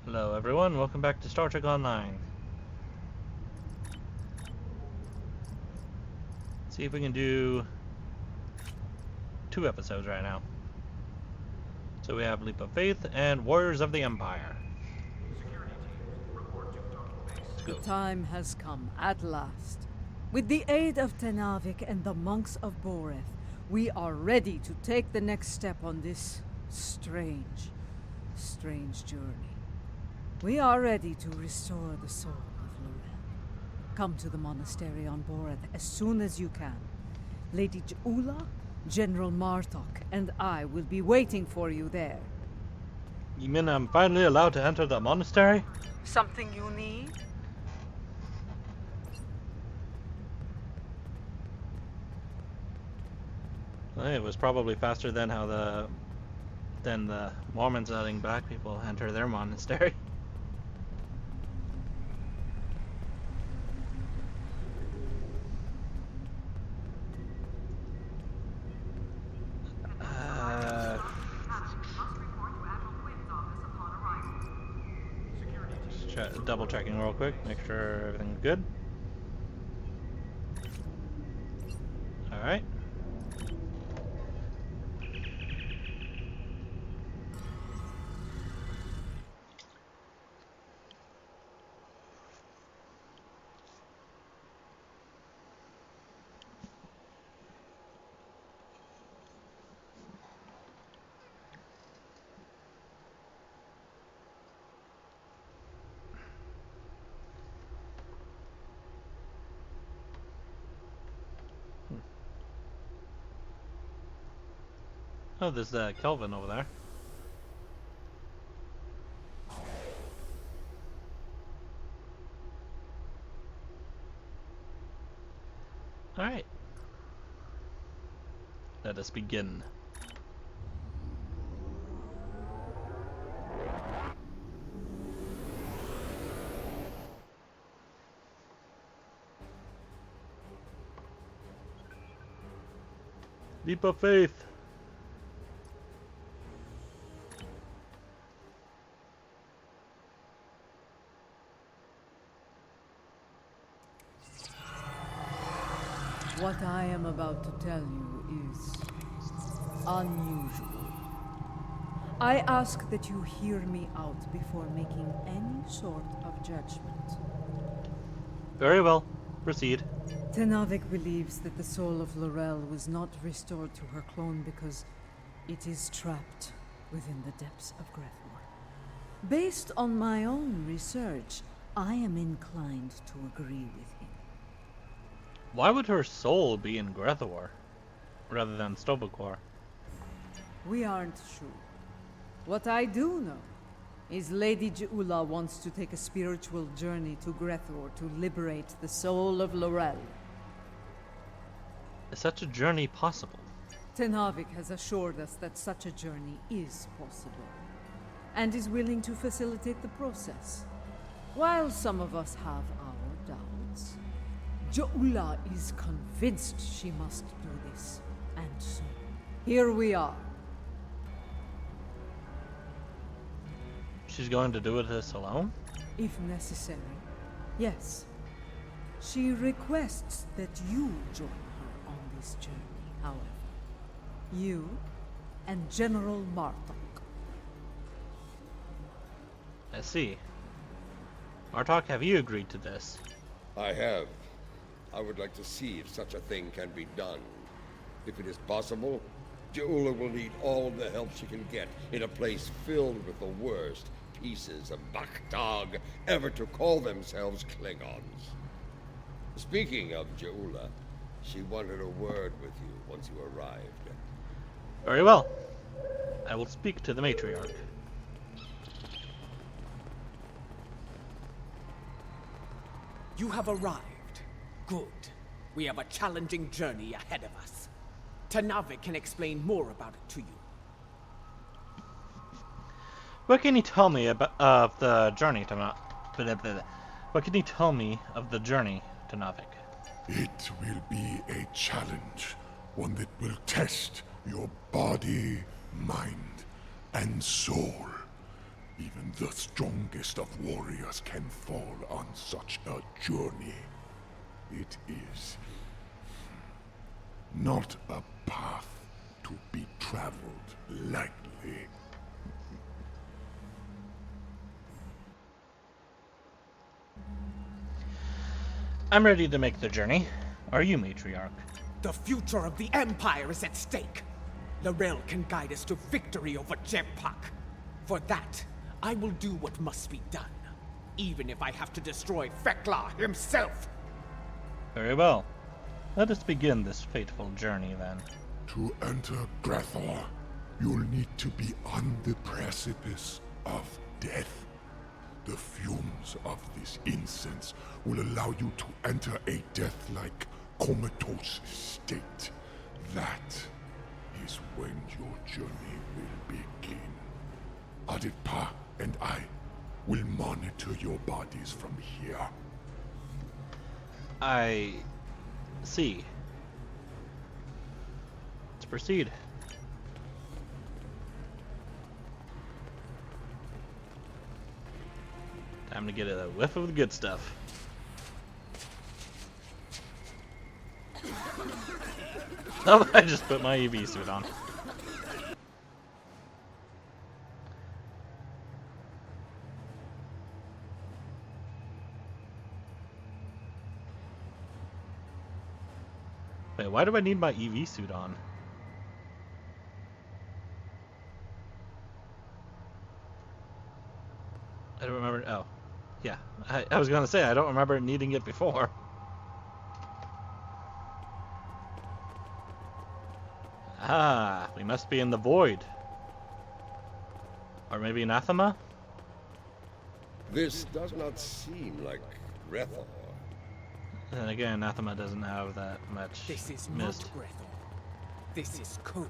Hello everyone, welcome back to Star Trek Online. See if we can do 2 episodes right now. So we have Leap of Faith and Warriors of the Empire. Let's The go. time has come, at last. With the aid of Tenavik and the monks of Boreth, we are ready to take the next step on this strange journey. We are ready to restore the soul of Lorel. Come to the monastery on Boreth as soon as you can. Lady Jula, General Martok, and I will be waiting for you there. You mean I'm finally allowed to enter the monastery? Something you need? It was probably faster than the Mormons letting black people enter their monastery. Double checking real quick, make sure everything's good. Alright. Oh, there's Kelvin over there. Alright. Let us begin. Leap of Faith! What I am about to tell you is unusual. I ask that you hear me out before making any sort of judgment. Very well. Proceed. Tenavik believes that the soul of Lorel was not restored to her clone because it is trapped within the depths of Grethor. Based on my own research, I am inclined to agree with him. Why would her soul be in Grethor rather than Stobakor? We aren't sure. What I do know is Lady Jula wants to take a spiritual journey to Grethor to liberate the soul of Lorel. Is such a journey possible? Tenavik has assured us that such a journey is possible, and is willing to facilitate the process. While some of us have our doubts, Jula is convinced she must do this, and so here we are. She's going to do this alone? If necessary, yes. She requests that you join her on this journey, however. You and General Martok. I see. Martok, have you agreed to this? I have. I would like to see if such a thing can be done. If it is possible, Jula will need all the help she can get in a place filled with the worst pieces of Bakhtag ever to call themselves Klingons. Speaking of Jula, she wanted a word with you once you arrived. Very well. I will speak to the matriarch. You have arrived. Good. We have a challenging journey ahead of us. Tenavik can explain more about it to you. What can you tell me of the journey to What can you tell me of the journey to Navik? It will be a challenge, one that will test your body, mind, and soul. Even the strongest of warriors can fall on such a journey. It is not a path to be traveled lightly. I'm ready to make the journey. Are you, Matriarch? The future of the Empire is at stake. Laurel can guide us to victory over Jempak. For that, I will do what must be done, even if I have to destroy Fekla himself. Very well. Let us begin this fateful journey, then. To enter Grathor, you'll need to be on the precipice of death. The fumes of this incense will allow you to enter a death-like comatose state. That is when your journey will begin. Aditpa and I will monitor your bodies from here. I see. Let's proceed. Time to get a whiff of the good stuff. Oh, I just put my EV suit on. Wait, why do I need my EV suit on? I don't remember. Oh, yeah. I was gonna say I don't remember needing it before. Ah, we must be in the void. Or maybe Anathema? This does not seem like Grethor. And again, Anathema doesn't have that much This is mist. not Grethor. This is Koth.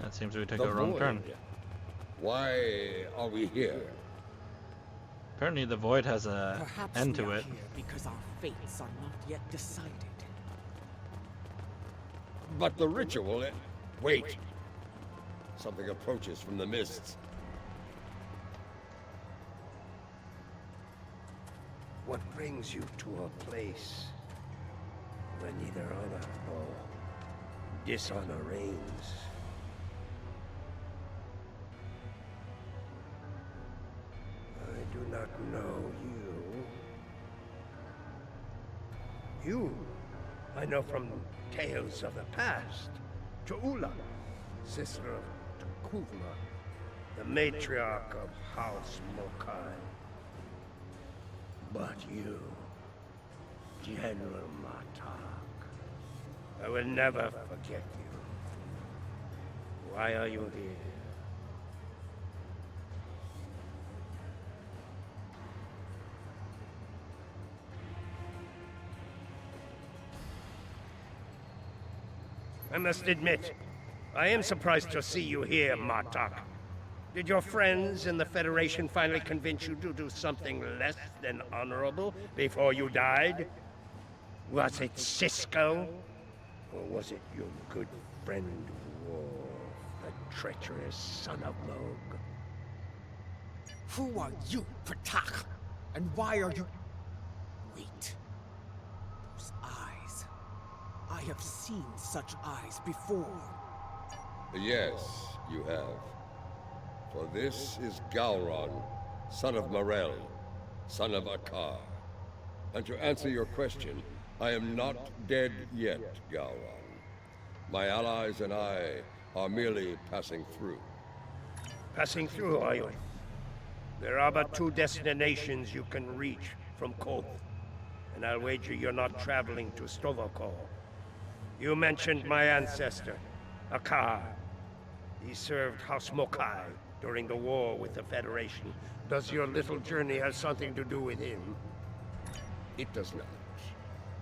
That seems we took The a wrong void. turn. Why are we here? Apparently the void has a Perhaps end we to are it. here because our fates are not yet decided. But the ritual... Wait. Something approaches from the mists. What brings you to a place where neither honor nor dishonor reigns? I do not know you. You, I know from tales of the past. Tuula, sister of Tukuvma, the matriarch of House Mokai. But you, General Martak, I will never forget you. Why are you here? I must admit, I am surprised to see you here, Martak. Did your friends in the Federation finally convince you to do something less than honorable before you died? Was it Cisco? Or was it your good friend Worf, the treacherous son of Moog? Who are you, Pratak? And why are you... Wait. Those eyes. I have seen such eyes before. Yes, you have. For this is Gowron, son of Morel, son of Akar. And to answer your question, I am not dead yet, Gowron. My allies and I are merely passing through. Passing through, are you? There are but two destinations you can reach from Koth, and I'll wager you're not traveling to Stovokor. You mentioned my ancestor, Akar. He served House Mokai during the war with the Federation. Does your little journey have something to do with him? It does not.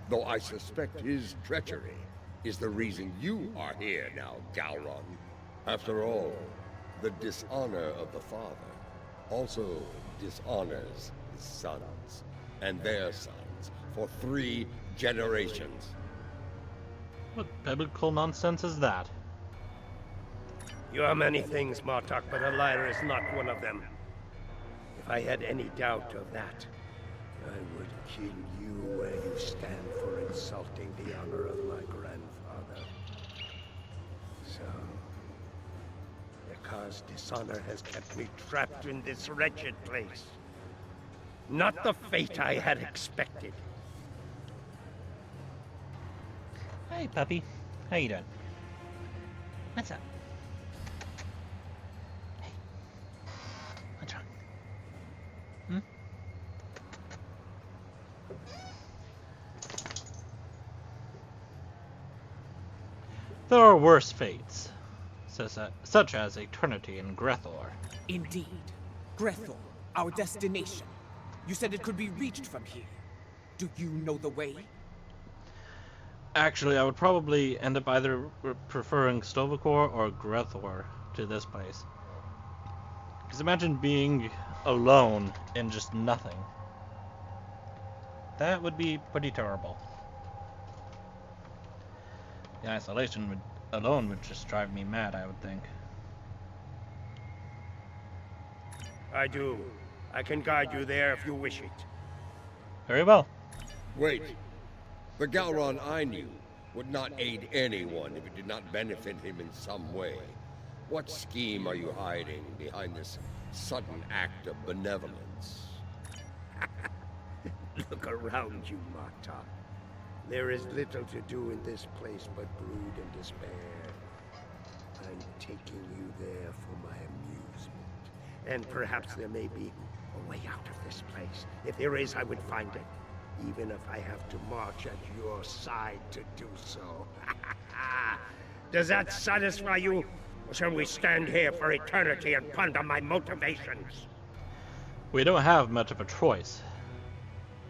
Though I suspect his treachery is the reason you are here now, Gowron. After all, the dishonor of the father also dishonors his sons and their sons for 3 generations. What biblical nonsense is that? You are many things, Martok, but a liar is not one of them. If I had any doubt of that, I would kill you where you stand for insulting the honor of my grandfather. So, because dishonor has kept me trapped in this wretched place. Not the fate I had expected. Hey, puppy. How you doing? What's up? Hey. What's wrong? Hmm? There are worse fates, such as eternity in Grethor. Indeed. Grethor, our destination. You said it could be reached from here. Do you know the way? Actually, I would probably end up either preferring Stovacor or Grethor to this place. Because imagine being alone in just nothing. That would be pretty terrible. The isolation alone would just drive me mad, I would think. I do. I can guide you there if you wish it. Very well. Wait. The Gowron I knew would not aid anyone if it did not benefit him in some way. What scheme are you hiding behind this sudden act of benevolence? Look around you, Martok. There is little to do in this place but brood and despair. I'm taking you there for my amusement. And perhaps there may be a way out of this place. If there is, I would find it. Even if I have to march at your side to do so. Does that satisfy you? Or shall we stand here for eternity and ponder my motivations? We don't have much of a choice.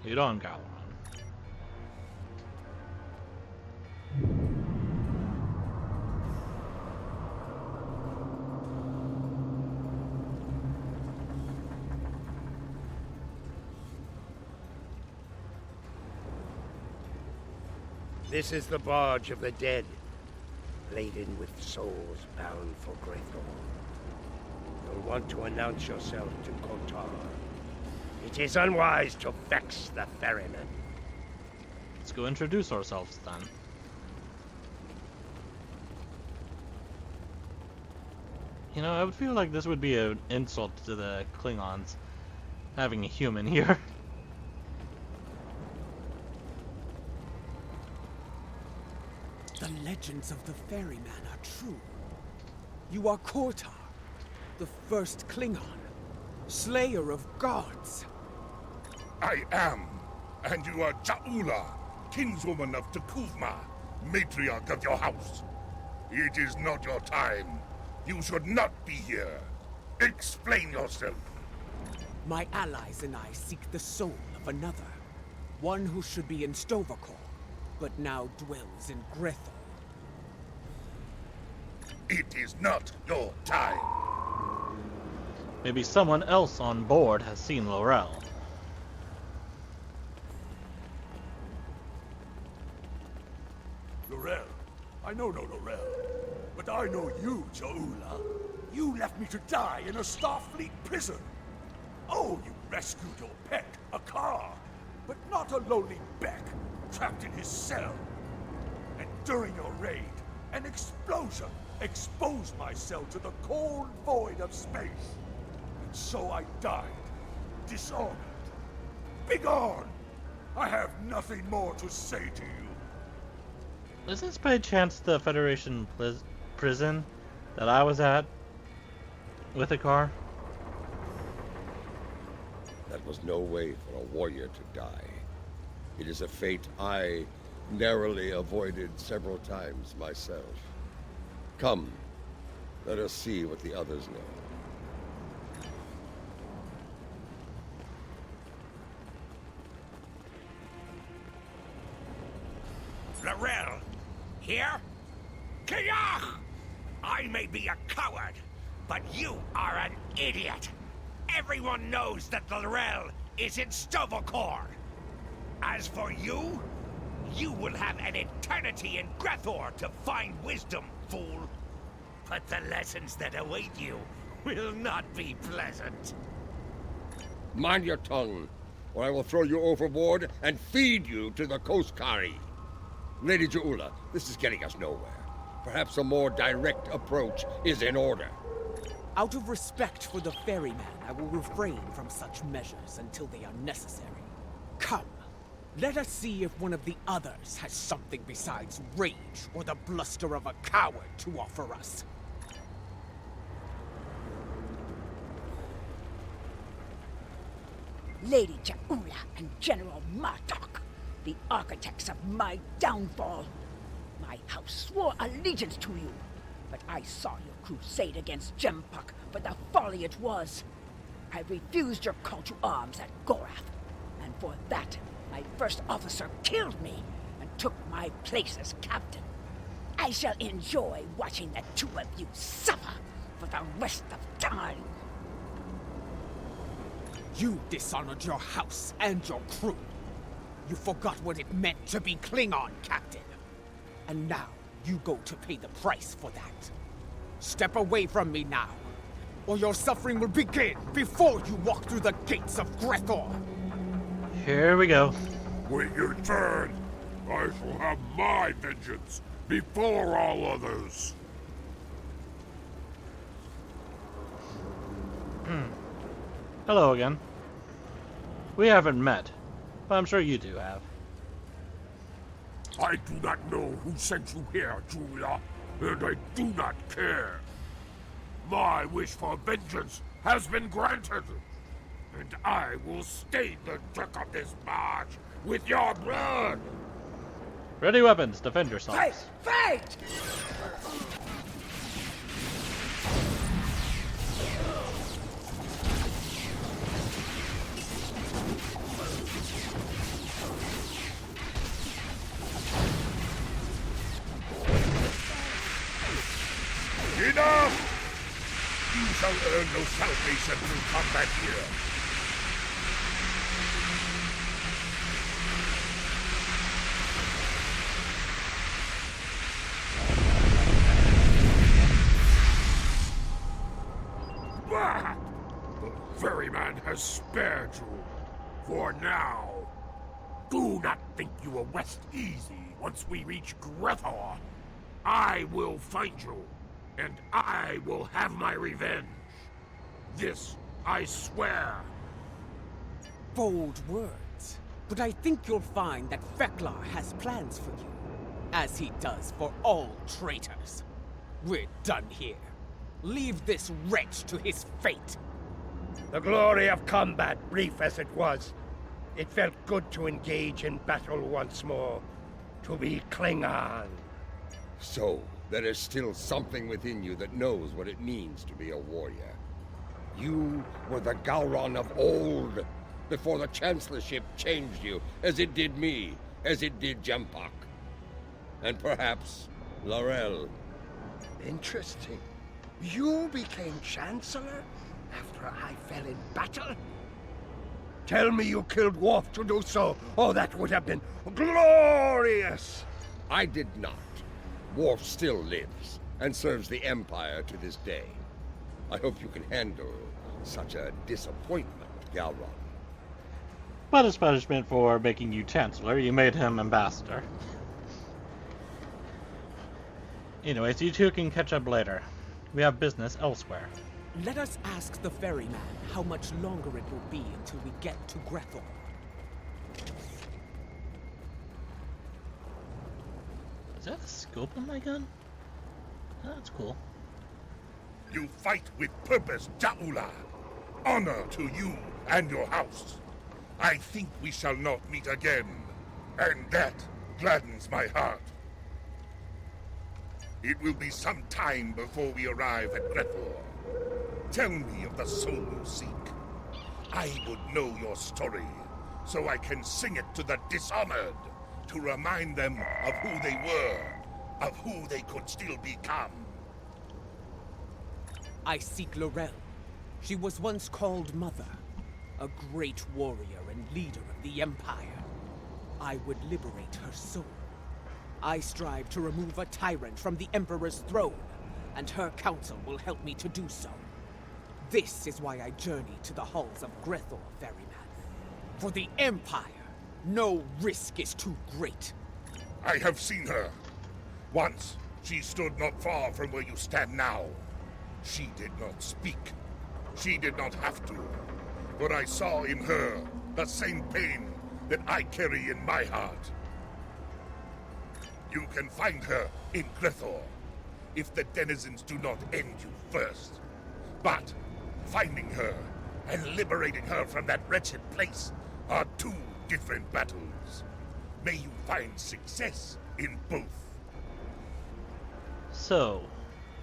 You don't, Gowron. This is the barge of the dead, laden with souls bound for Grethor. You'll want to announce yourself to Kotar. It is unwise to vex the ferryman. Let's go introduce ourselves then. You know, I would feel like this would be an insult to the Klingons, having a human here. The legends of the ferryman are true. You are Kotar, the first Klingon, slayer of gods. I am, and you are Ja'ula, kinswoman of Tekuvma, matriarch of your house. It is not your time. You should not be here. Explain yourself. My allies and I seek the soul of another. One who should be in Stovacor, but now dwells in Grethor. It is not your time. Maybe someone else on board has seen Laurel. Laurel? I know no Laurel. But I know you, Ja'ula. You left me to die in a Starfleet prison. Oh, you rescued your pet, a car. But not a lowly Beck, trapped in his cell. And during your raid, an explosion exposed my cell to the cold void of space. And so I died, dishonored. Begone! I have nothing more to say to you. Is this by chance the Federation prison that I was at with a car? That was no way for a warrior to die. It is a fate I narrowly avoided several times myself. Come, let us see what the others know. Laurel, here? Kiyach! I may be a coward, but you are an idiot. Everyone knows that Laurel is in Stovacor. As for you, you will have an eternity in Grethor to find wisdom, fool. But the lessons that await you will not be pleasant. Mind your tongue, or I will throw you overboard and feed you to the Koskari. Lady Ja'ula, this is getting us nowhere. Perhaps a more direct approach is in order. Out of respect for the ferryman, I will refrain from such measures until they are necessary. Come, let us see if one of the others has something besides rage or the bluster of a coward to offer us. Lady Ja'ula and General Martok, the architects of my downfall. My house swore allegiance to you, but I saw your crusade against Jempok for the folly it was. I refused your call to arms at Gorath, and for that, my first officer killed me and took my place as captain. I shall enjoy watching the two of you suffer for the rest of time. You dishonored your house and your crew. You forgot what it meant to be Klingon, Captain. And now, you go to pay the price for that. Step away from me now, or your suffering will begin before you walk through the gates of Grethor. Here we go. Wait your turn. I shall have my vengeance before all others. Hello again. We haven't met, but I'm sure you two have. I do not know who sent you here, Julia, and I do not care. My wish for vengeance has been granted, and I will stain the deck of this barge with your blood. Ready weapons, defend yourselves. Fight! Enough! You shall earn no salvation through combat here. Bah! The ferryman has spared you. For now. Do not think you will rest easy once we reach Grethor. I will find you, and I will have my revenge. This I swear. Bold words, but I think you'll find that Feklar has plans for you, as he does for all traitors. We're done here. Leave this wretch to his fate. The glory of combat, brief as it was. It felt good to engage in battle once more. To be Klingon. So, there is still something within you that knows what it means to be a warrior. You were the Gowron of old, before the Chancellorship changed you, as it did me, as it did Jempok. And perhaps Laurel. Interesting. You became Chancellor after I fell in battle? Tell me you killed Worf to do so. Oh, that would have been glorious! I did not. Worf still lives, and serves the Empire to this day. I hope you can handle such a disappointment, Gowron. But as punishment for making you Chancellor, you made him Ambassador. Anyways, you two can catch up later. We have business elsewhere. Let us ask the ferryman how much longer it will be until we get to Grethor. Is that a scope on my gun? Oh, that's cool. You fight with purpose, Ja'ula. Honor to you and your house. I think we shall not meet again, and that gladdens my heart. It will be some time before we arrive at Grethor. Tell me of the soul you seek. I would know your story, so I can sing it to the dishonored, to remind them of who they were, of who they could still become. I seek Laurel. She was once called Mother, a great warrior and leader of the Empire. I would liberate her soul. I strive to remove a tyrant from the Emperor's throne, and her counsel will help me to do so. This is why I journey to the halls of Grethor, ferryman. For the Empire, no risk is too great. I have seen her. Once, she stood not far from where you stand now. She did not speak. She did not have to. But I saw in her the same pain that I carry in my heart. You can find her in Grethor, if the denizens do not end you first. But finding her and liberating her from that wretched place are two different battles. May you find success in both. So,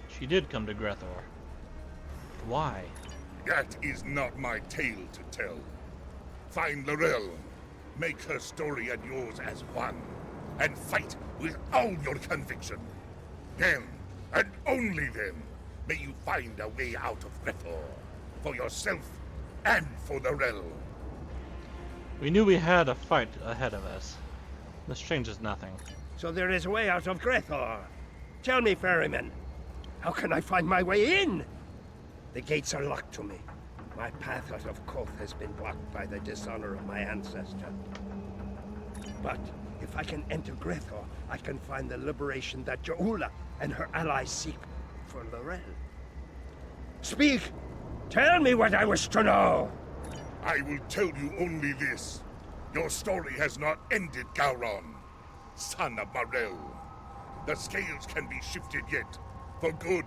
she did come to Grethor. Why? That is not my tale to tell. Find Laurel, make her story and yours as one, and fight with all your conviction. Then, and only then, may you find a way out of Grethor, for yourself and for Laurel. We knew we had a fight ahead of us. This changes nothing. So there is a way out of Grethor. Tell me, ferryman, how can I find my way in? The gates are locked to me. My path out of Koth has been blocked by the dishonor of my ancestor. But if I can enter Grethor, I can find the liberation that Jaula and her allies seek for Laurel. Speak! Tell me what I wish to know! I will tell you only this. Your story has not ended, Gowron, son of Marel. The scales can be shifted yet, for good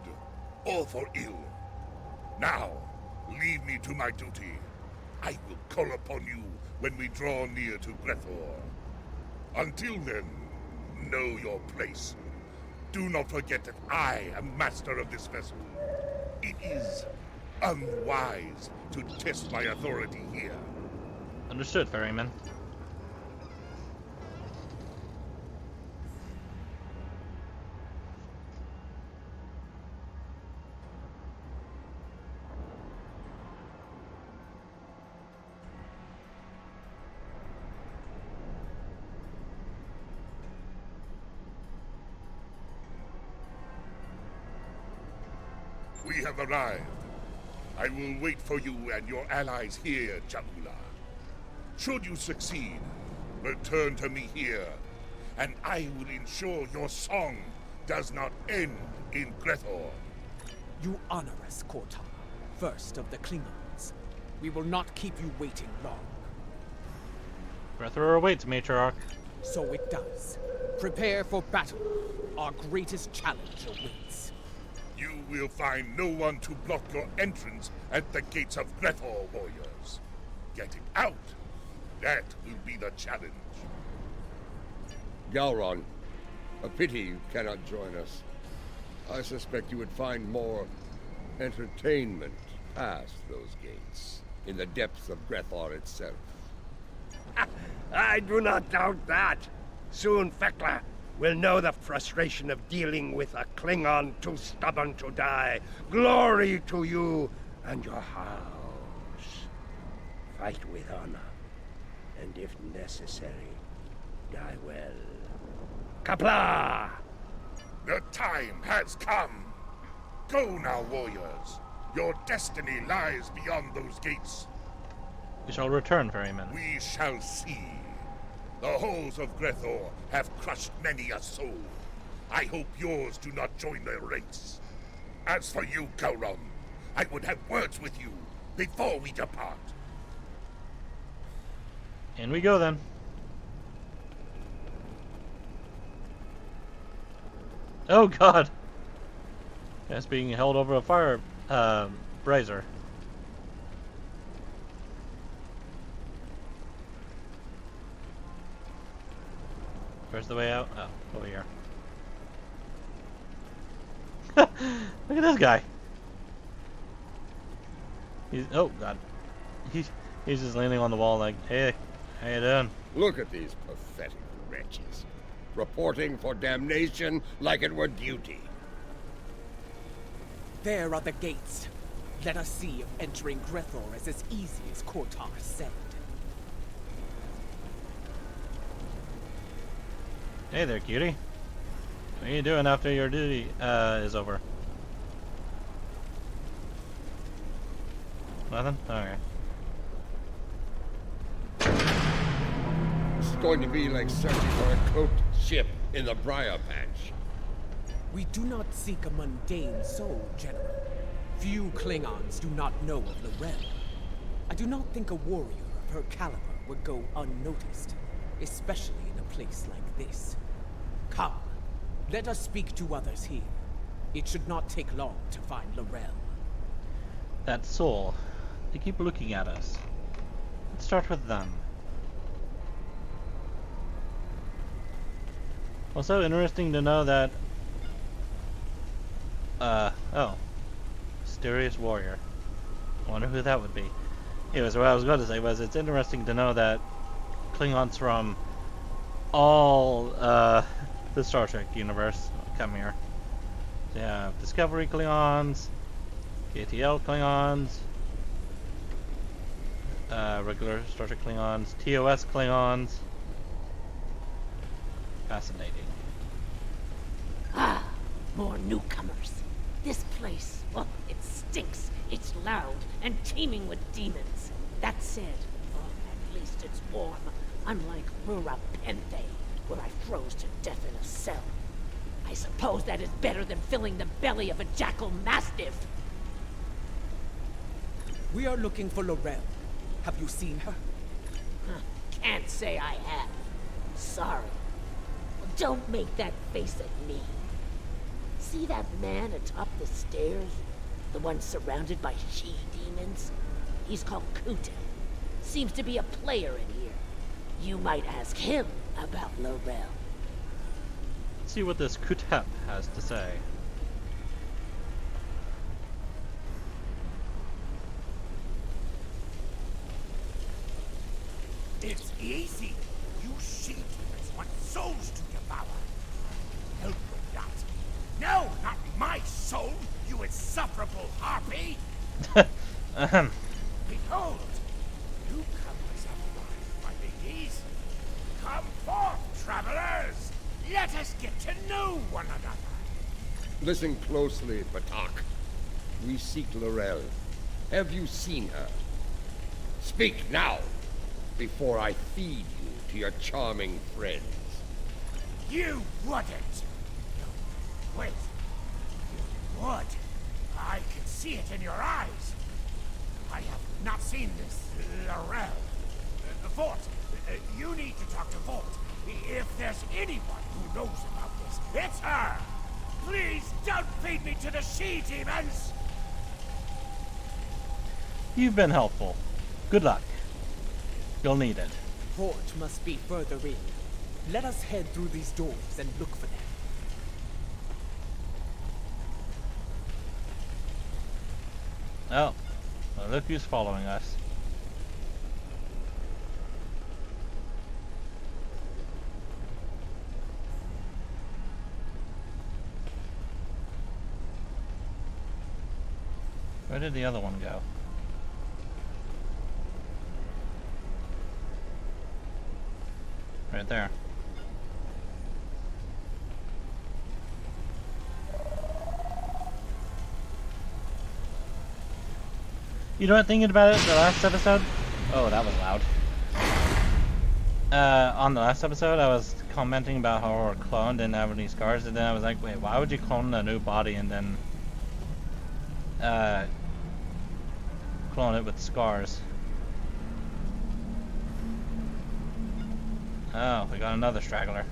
or for ill. Now, leave me to my duty. I will call upon you when we draw near to Grethor. Until then, know your place. Do not forget that I am master of this vessel. It is unwise to test my authority here. Understood, ferryman. We have arrived. I will wait for you and your allies here, Jaula. Should you succeed, return to me here, and I will ensure your song does not end in Grethor. You honor us, Kortar, first of the Klingons. We will not keep you waiting long. Grethor awaits, matriarch. So it does. Prepare for battle. Our greatest challenge awaits. You will find no one to block your entrance at the gates of Grethor, warriors. Getting out, that will be the challenge. Gowron, a pity you cannot join us. I suspect you would find more entertainment past those gates, in the depths of Grethor itself. I do not doubt that. Soon Fekla will know the frustration of dealing with a Klingon too stubborn to die. Glory to you and your house. Fight with honor, and if necessary, die well. Kapla! The time has come. Go now, warriors. Your destiny lies beyond those gates. We shall return, ferryman. We shall see. The halls of Grethor have crushed many a soul. I hope yours do not join their ranks. As for you, Gowron, I would have words with you before we depart. In we go then. Oh god! That's being held over a fire brazier. Where's the way out? Oh, over here. Look at this guy. Oh god. He's just leaning on the wall like, hey, how you doing? Look at these pathetic wretches, reporting for damnation like it were duty. There are the gates. Let us see if entering Grethor is as easy as Kortar said. Hey there, cutie. What are you doing after your duty is over? Nothing? Okay. It's going to be like searching for a cloaked ship in the briar patch. We do not seek a mundane soul, General. Few Klingons do not know of Lorel. I do not think a warrior of her caliber would go unnoticed, especially in a place like this. Come, let us speak to others here. It should not take long to find Lorel. That soul. They keep looking at us. Let's start with them. Also interesting to know that oh. Mysterious warrior. I wonder who that would be. Anyways, what I was going to say was it's interesting to know that Klingons from all the Star Trek universe come here. So you have Discovery Klingons, KTL Klingons, regular Star Trek Klingons, TOS Klingons. Fascinating. Ah, more newcomers. This place, well, it stinks. It's loud and teeming with demons. That said, at least it's warm. Unlike Rura Penthe, where I froze to death in a cell. I suppose that is better than filling the belly of a jackal mastiff. We are looking for Lorel. Have you seen her? Can't say I have. Sorry. Don't make that face at me. See that man atop the stairs? The one surrounded by she-demons? He's called Kuta. Seems to be a player in here. You might ask him about Lorel. Let's see what this Kutep has to say. It's easy. You she-demons want souls to devour. Help with that. No, not my soul, you insufferable harpy! Behold, newcomers have arrived, my ladies. Come forth, travelers! Let us get to know one another. Listen closely, Batak. We seek Lorel. Have you seen her? Speak now, before I feed you to your charming friends. You wouldn't. No, wait. You would. I can see it in your eyes. I have not seen this Lorel. Vought, you need to talk to Vought. If there's anyone who knows about this, it's her. Please don't feed me to the she-demons. You've been helpful. Good luck. You'll need it. Vought must be further in. Let us head through these doors and look for them. Oh, well, look who's following us. Where did the other one go? Right there. You know what, thinking about it, the last episode? Oh, that was loud. On the last episode, I was commenting about how our clone didn't have any scars, and then I was like, wait, why would you clone a new body and then clone it with scars? Oh, we got another straggler.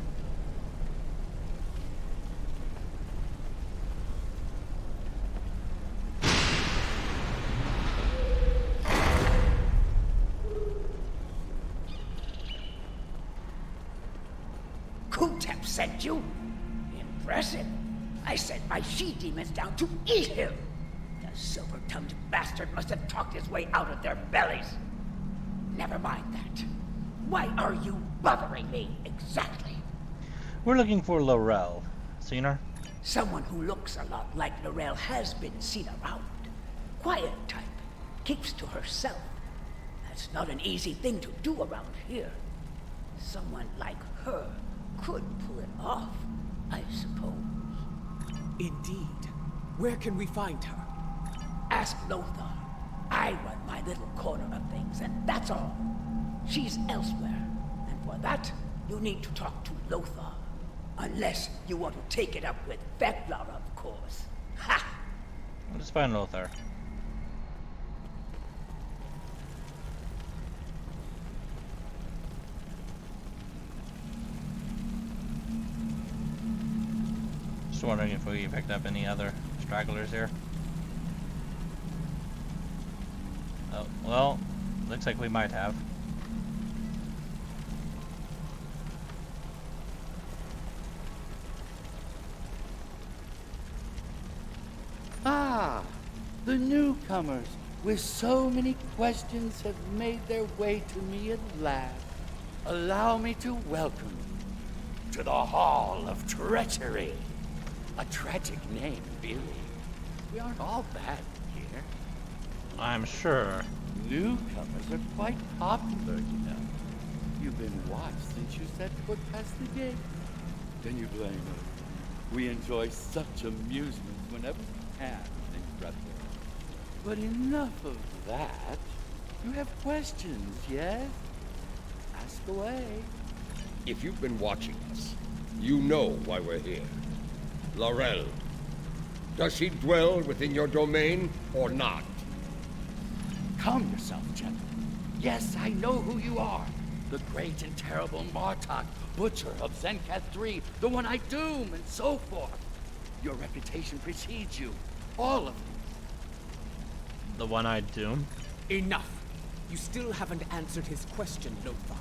Kutep sent you? Impressive. I sent my she-demons down to eat him. The silver-tongued bastard must have talked his way out of their bellies. Never mind that. Why are you bothering me, exactly? We're looking for Lorel. Seen her? Someone who looks a lot like Lorel has been seen around. Quiet type. Keeps to herself. That's not an easy thing to do around here. Someone like her could pull it off, I suppose. Indeed. Where can we find her? Ask Lothar. I run my little corner of things, and that's all. She's elsewhere, and for that, you need to talk to Lothar. Unless you want to take it up with Veklar, of course. Ha! Let's find Lothar. Just wondering if we picked up any other stragglers here. Oh, well, looks like we might have. Ah, the newcomers with so many questions have made their way to me at last. Allow me to welcome you to the Hall of Treachery. A tragic name, really. We aren't all bad here. I'm sure. Newcomers are quite popular, you know. You've been watched since you set foot past the gate. Can you blame us? We enjoy such amusement whenever we can in Brother. But enough of that. You have questions, yes? Ask away. If you've been watching us, you know why we're here. Laurel. Does she dwell within your domain or not? Calm yourself, gentlemen. Yes, I know who you are. The great and terrible Martok, Butcher of Zenkath III, the one I doom, and so forth. Your reputation precedes you. All of you. The one I doom? Enough! You still haven't answered his question, Lothar.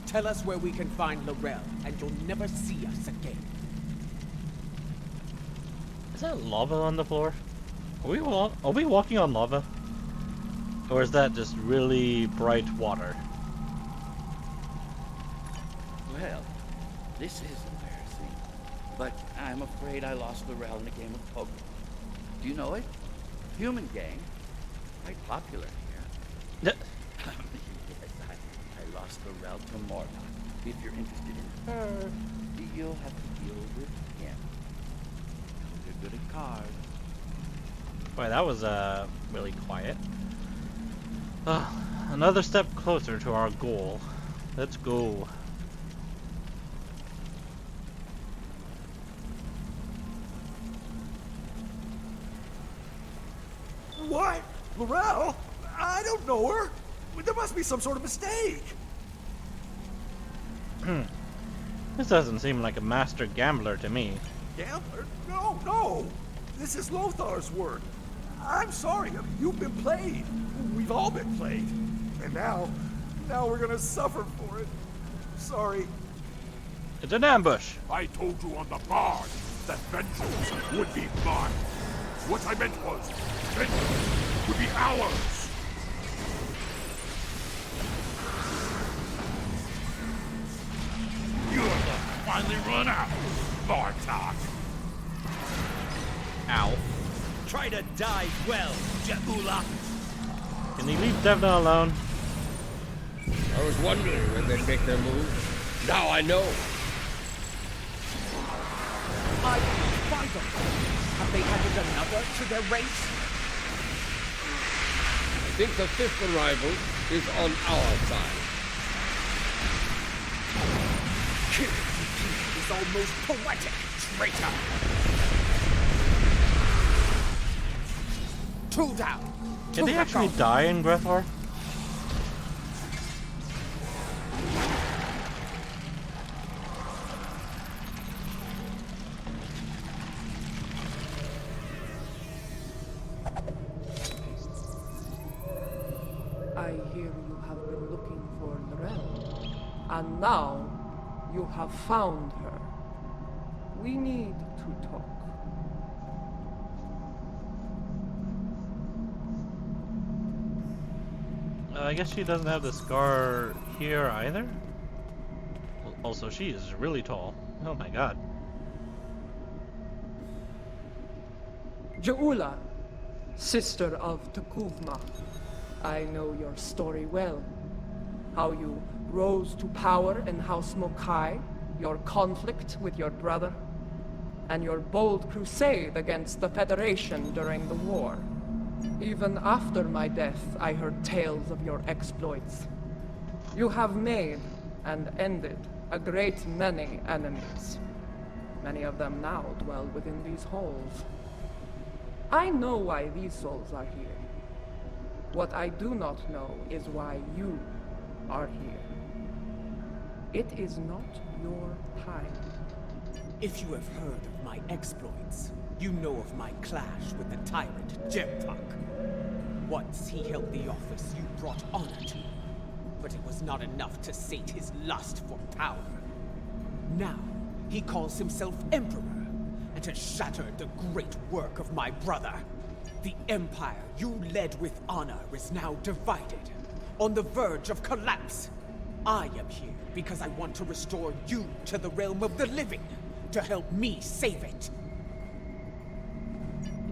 Tell us where we can find Laurel, and you'll never see us again. Is that lava on the floor? Are we walking on lava? Or is that just really bright water? Well, this is embarrassing. But I'm afraid I lost Laurel in a game of poker. Do you know it? Human game. Quite popular here. Yes, I lost Laurel to Morlock. If you're interested in her, you'll have to deal with him. You're good at cards. Boy, that was really quiet. Another step closer to our goal. Let's go. What? Laurel? I don't know her. There must be some sort of mistake. This doesn't seem like a master gambler to me. Gambler? No, no. This is Lothar's work. I'm sorry. You've been played. We've all been played. And now we're gonna suffer for it. Sorry. It's an ambush. I told you on the bar that vengeance would be mine. What I meant was, vengeance would be ours. You're finally run out, Bartok. Ow. Try to die well, Jaula. Can you leave Devna alone? I was wondering when they'd make their move. Now I know. I find them. Have they added another to their race? I think the fifth arrival is on our side. Killing you is almost poetic, traitor. 2 down. Did they actually die in Grethor? I hear you have been looking for Laurel, and now you have found her. We need to talk. I guess she doesn't have the scar here either. Also, she is really tall. Oh my god. Jaula, sister of Tekuvma. I know your story well. How you rose to power in House Mokai, your conflict with your brother, and your bold crusade against the Federation during the war. Even after my death, I heard tales of your exploits. You have made and ended a great many enemies. Many of them now dwell within these halls. I know why these souls are here. What I do not know is why you are here. It is not your time. If you have heard of my exploits, you know of my clash with the tyrant Jempak. Once he held the office you brought honor to, but it was not enough to sate his lust for power. Now, he calls himself Emperor, and has shattered the great work of my brother. The empire you led with honor is now divided, on the verge of collapse. I am here because I want to restore you to the realm of the living, to help me save it.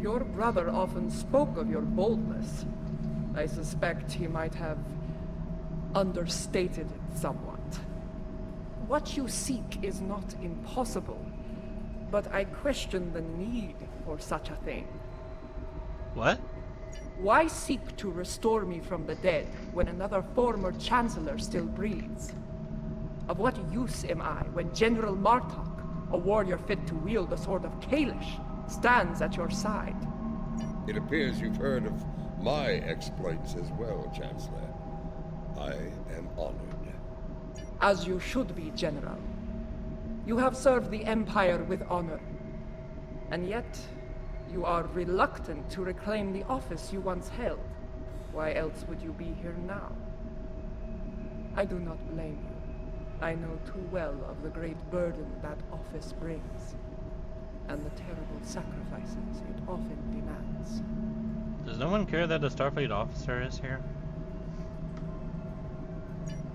Your brother often spoke of your boldness. I suspect he might have understated it somewhat. What you seek is not impossible, but I question the need for such a thing. What? Why seek to restore me from the dead when another former chancellor still breathes? Of what use am I when General Martok, a warrior fit to wield the sword of Kalish, stands at your side? It appears you've heard of my exploits as well, Chancellor. I am honored. As you should be, General. You have served the Empire with honor. And yet, you are reluctant to reclaim the office you once held. Why else would you be here now? I do not blame you. I know too well of the great burden that office brings, and the terrible sacrifices it often demands. Does no one care that a Starfleet officer is here?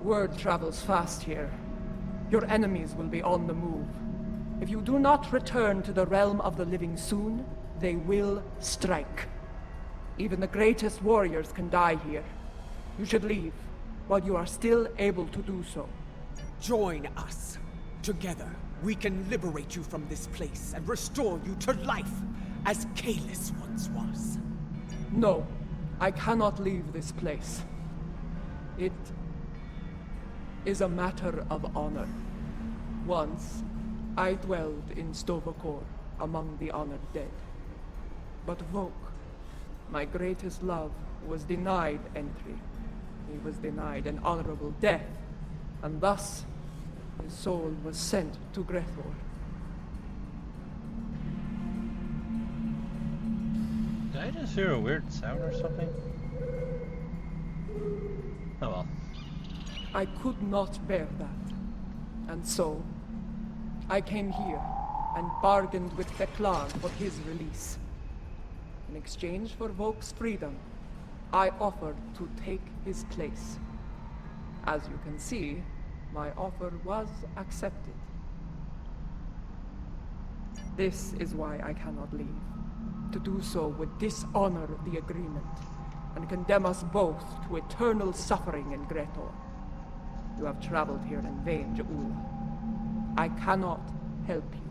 Word travels fast here. Your enemies will be on the move. If you do not return to the realm of the living soon, they will strike. Even the greatest warriors can die here. You should leave, while you are still able to do so. Join us. Together, we can liberate you from this place and restore you to life, as Kalis once was. No, I cannot leave this place. It is a matter of honor. Once, I dwelled in Stovokor among the honored dead. But Vok, my greatest love, was denied entry. He was denied an honorable death, and thus his soul was sent to Grethor. Did I just hear a weird sound or something? Oh well. I could not bear that, and so I came here and bargained with Theklar for his release. In exchange for Vok's freedom, I offered to take his place. As you can see, my offer was accepted. This is why I cannot leave. To do so would dishonor the agreement, and condemn us both to eternal suffering in Grethor. You have traveled here in vain, Ja'ula. I cannot help you.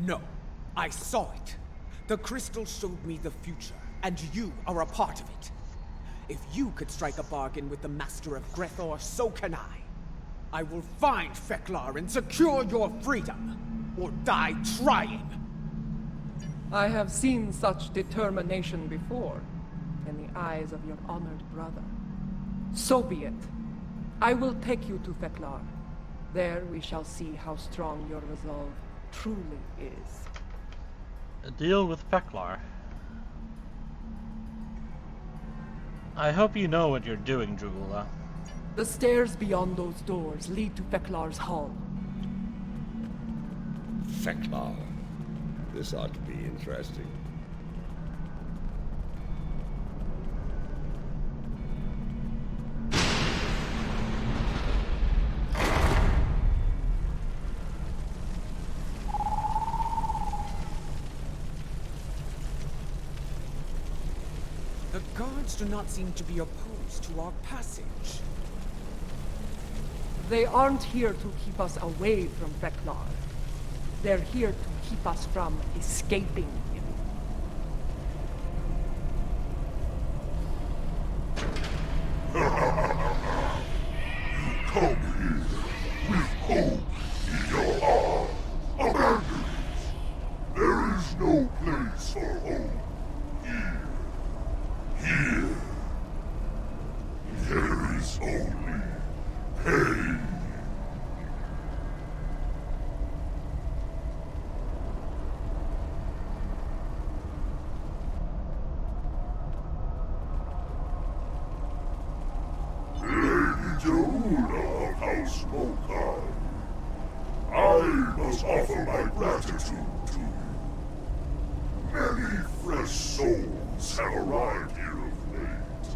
No, I saw it. The crystal showed me the future, and you are a part of it. If you could strike a bargain with the Master of Grethor, so can I. I will find Feklar and secure your freedom, or die trying. I have seen such determination before, in the eyes of your honored brother. So be it. I will take you to Feklar. There we shall see how strong your resolve truly is. A deal with Peklar. I hope you know what you're doing, Drugula. The stairs beyond those doors lead to Feklar's hall. Feklar. This ought to be interesting. The guards do not seem to be opposed to our passage. They aren't here to keep us away from Feklar. They're here to keep us from escaping him. souls have arrived here of late,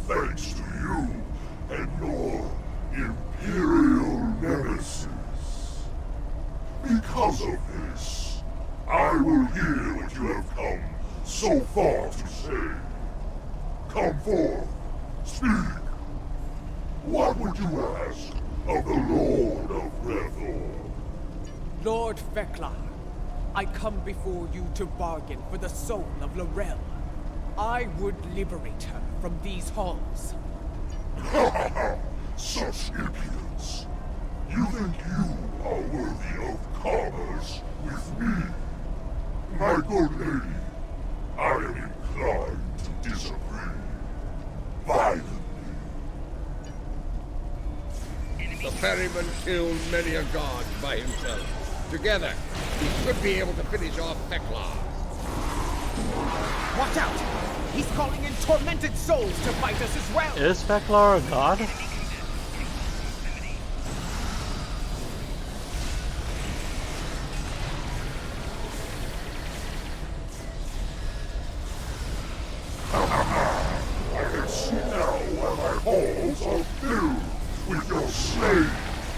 thanks to you and your Imperial nemesis. Because of this, I will hear what you have come so far to say. Come forth, speak. What would you ask of the Lord of Grethor? Lord Vekla, I come before you to bargain for the soul of Laurel. I would liberate her from these halls. Such impudence. You think you are worthy of commerce with me? My good lady, I am inclined to disagree. Violently. The ferryman killed many a god by himself. Together, he should be able to finish off Thekla. Watch out! He's calling in tormented souls to fight us as well! Is Feklar a god? I can see now why my halls are filled with your slain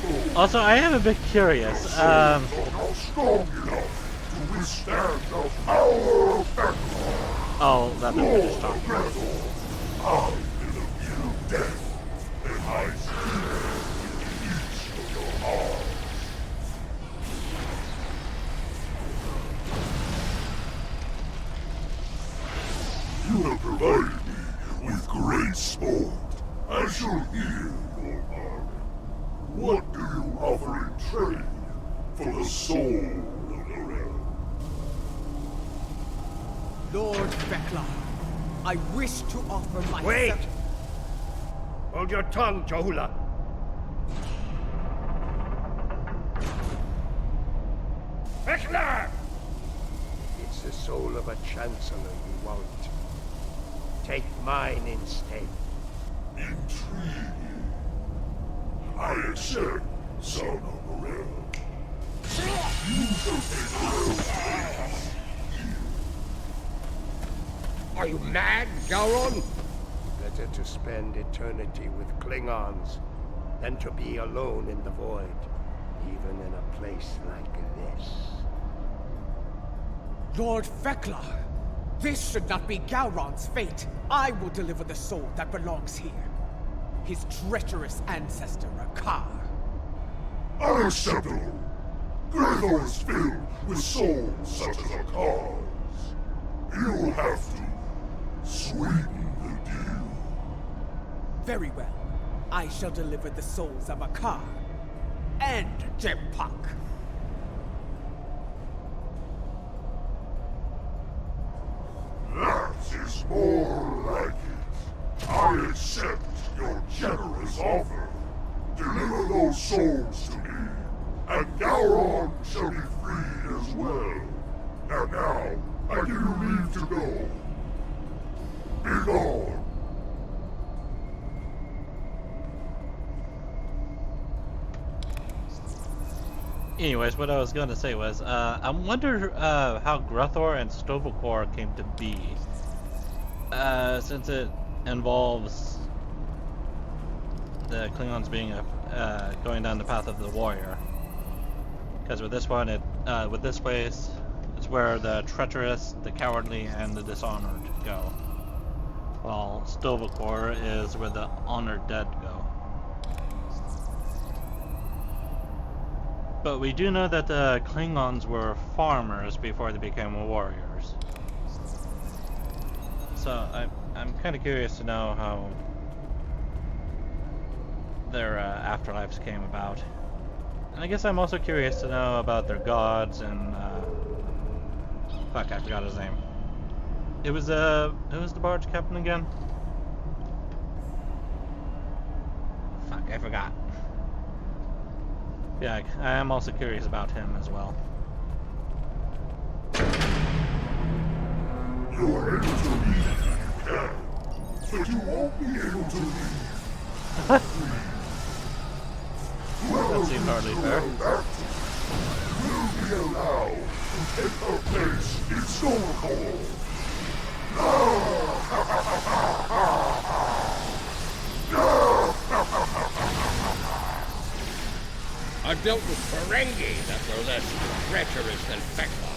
foes. Also, I am a bit curious. Are not strong enough to withstand the power of Thekla. Oh, that's what we're just Lord talking about. Grethor, I will view death, and I fear in each of your hearts. You have provided me with great sport. I shall hear your bargain. What do you offer in trade for the soul of the realm? Lord Vekla, I wish to offer myself... Wait! Hold your tongue, Johula. Vekla! It's the soul of a chancellor you want. Take mine instead. Intriguing. I accept, son of the realm. You shall take Are you mad, Gowron? Better to spend eternity with Klingons than to be alone in the void, even in a place like this. Lord Vekla, this should not be Gowron's fate. I will deliver the soul that belongs here. His treacherous ancestor, Akar. Unacceptable! Grethor is filled with souls such as Akar's. You will have to sweeten the deal. Very well. I shall deliver the souls of Akar and Jempak. That is more like it. I accept your generous offer. Deliver those souls to me, and Gowron shall be free as well. And now, I give you leave to go. Be gone. Anyways, what I was going to say was, I wonder how Grethor and Sto-vo-kor came to be. Since it involves the Klingons being going down the path of the warrior. Because with this one, with this place, it's where the treacherous, the cowardly, and the dishonored go. While Sto-vo-kor is where the honored dead go. But we do know that the Klingons were farmers before they became warriors. So I'm kind of curious to know how their afterlives came about. And I guess I'm also curious to know about their gods and fuck, I forgot his name. It was who was the barge captain again? Fuck, I forgot. Yeah, I am also curious about him as well. You are able to leave if you can, but you won't be able to leave. That seemed hardly fair. Will be allowed to take her place in Sto-vo-kor. I've dealt with Ferengi that were less treacherous than Fekla.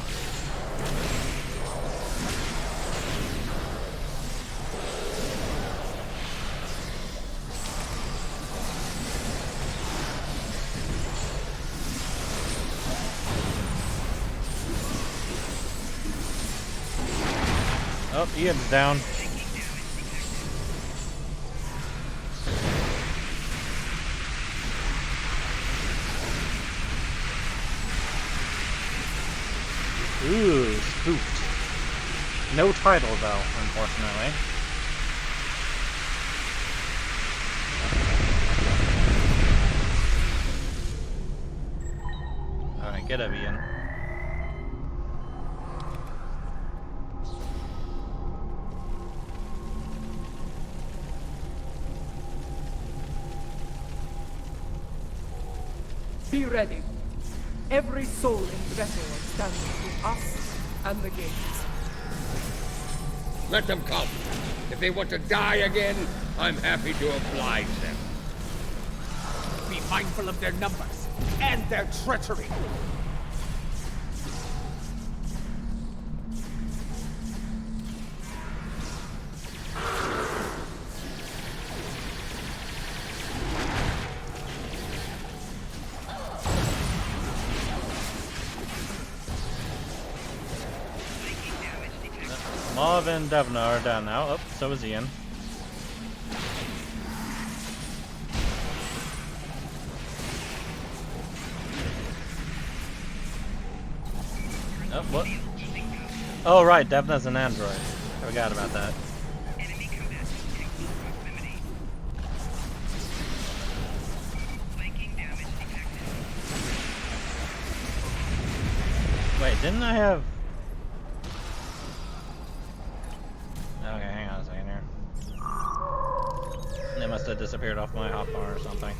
Oh, Ian's down. Ooh, spooked. No title though, unfortunately. Alright, get up, Ian. Be ready. Every soul in Drethor stands between us and the gates. Let them come. If they want to die again, I'm happy to oblige them. Be mindful of their numbers and their treachery. Mav and Devna are down now. Oh, so is Ian. Oh, what? Oh, right, Devna's an android. I forgot about that. Wait, didn't I have... Okay, hang on a second here. They must have disappeared off my hotbar or something.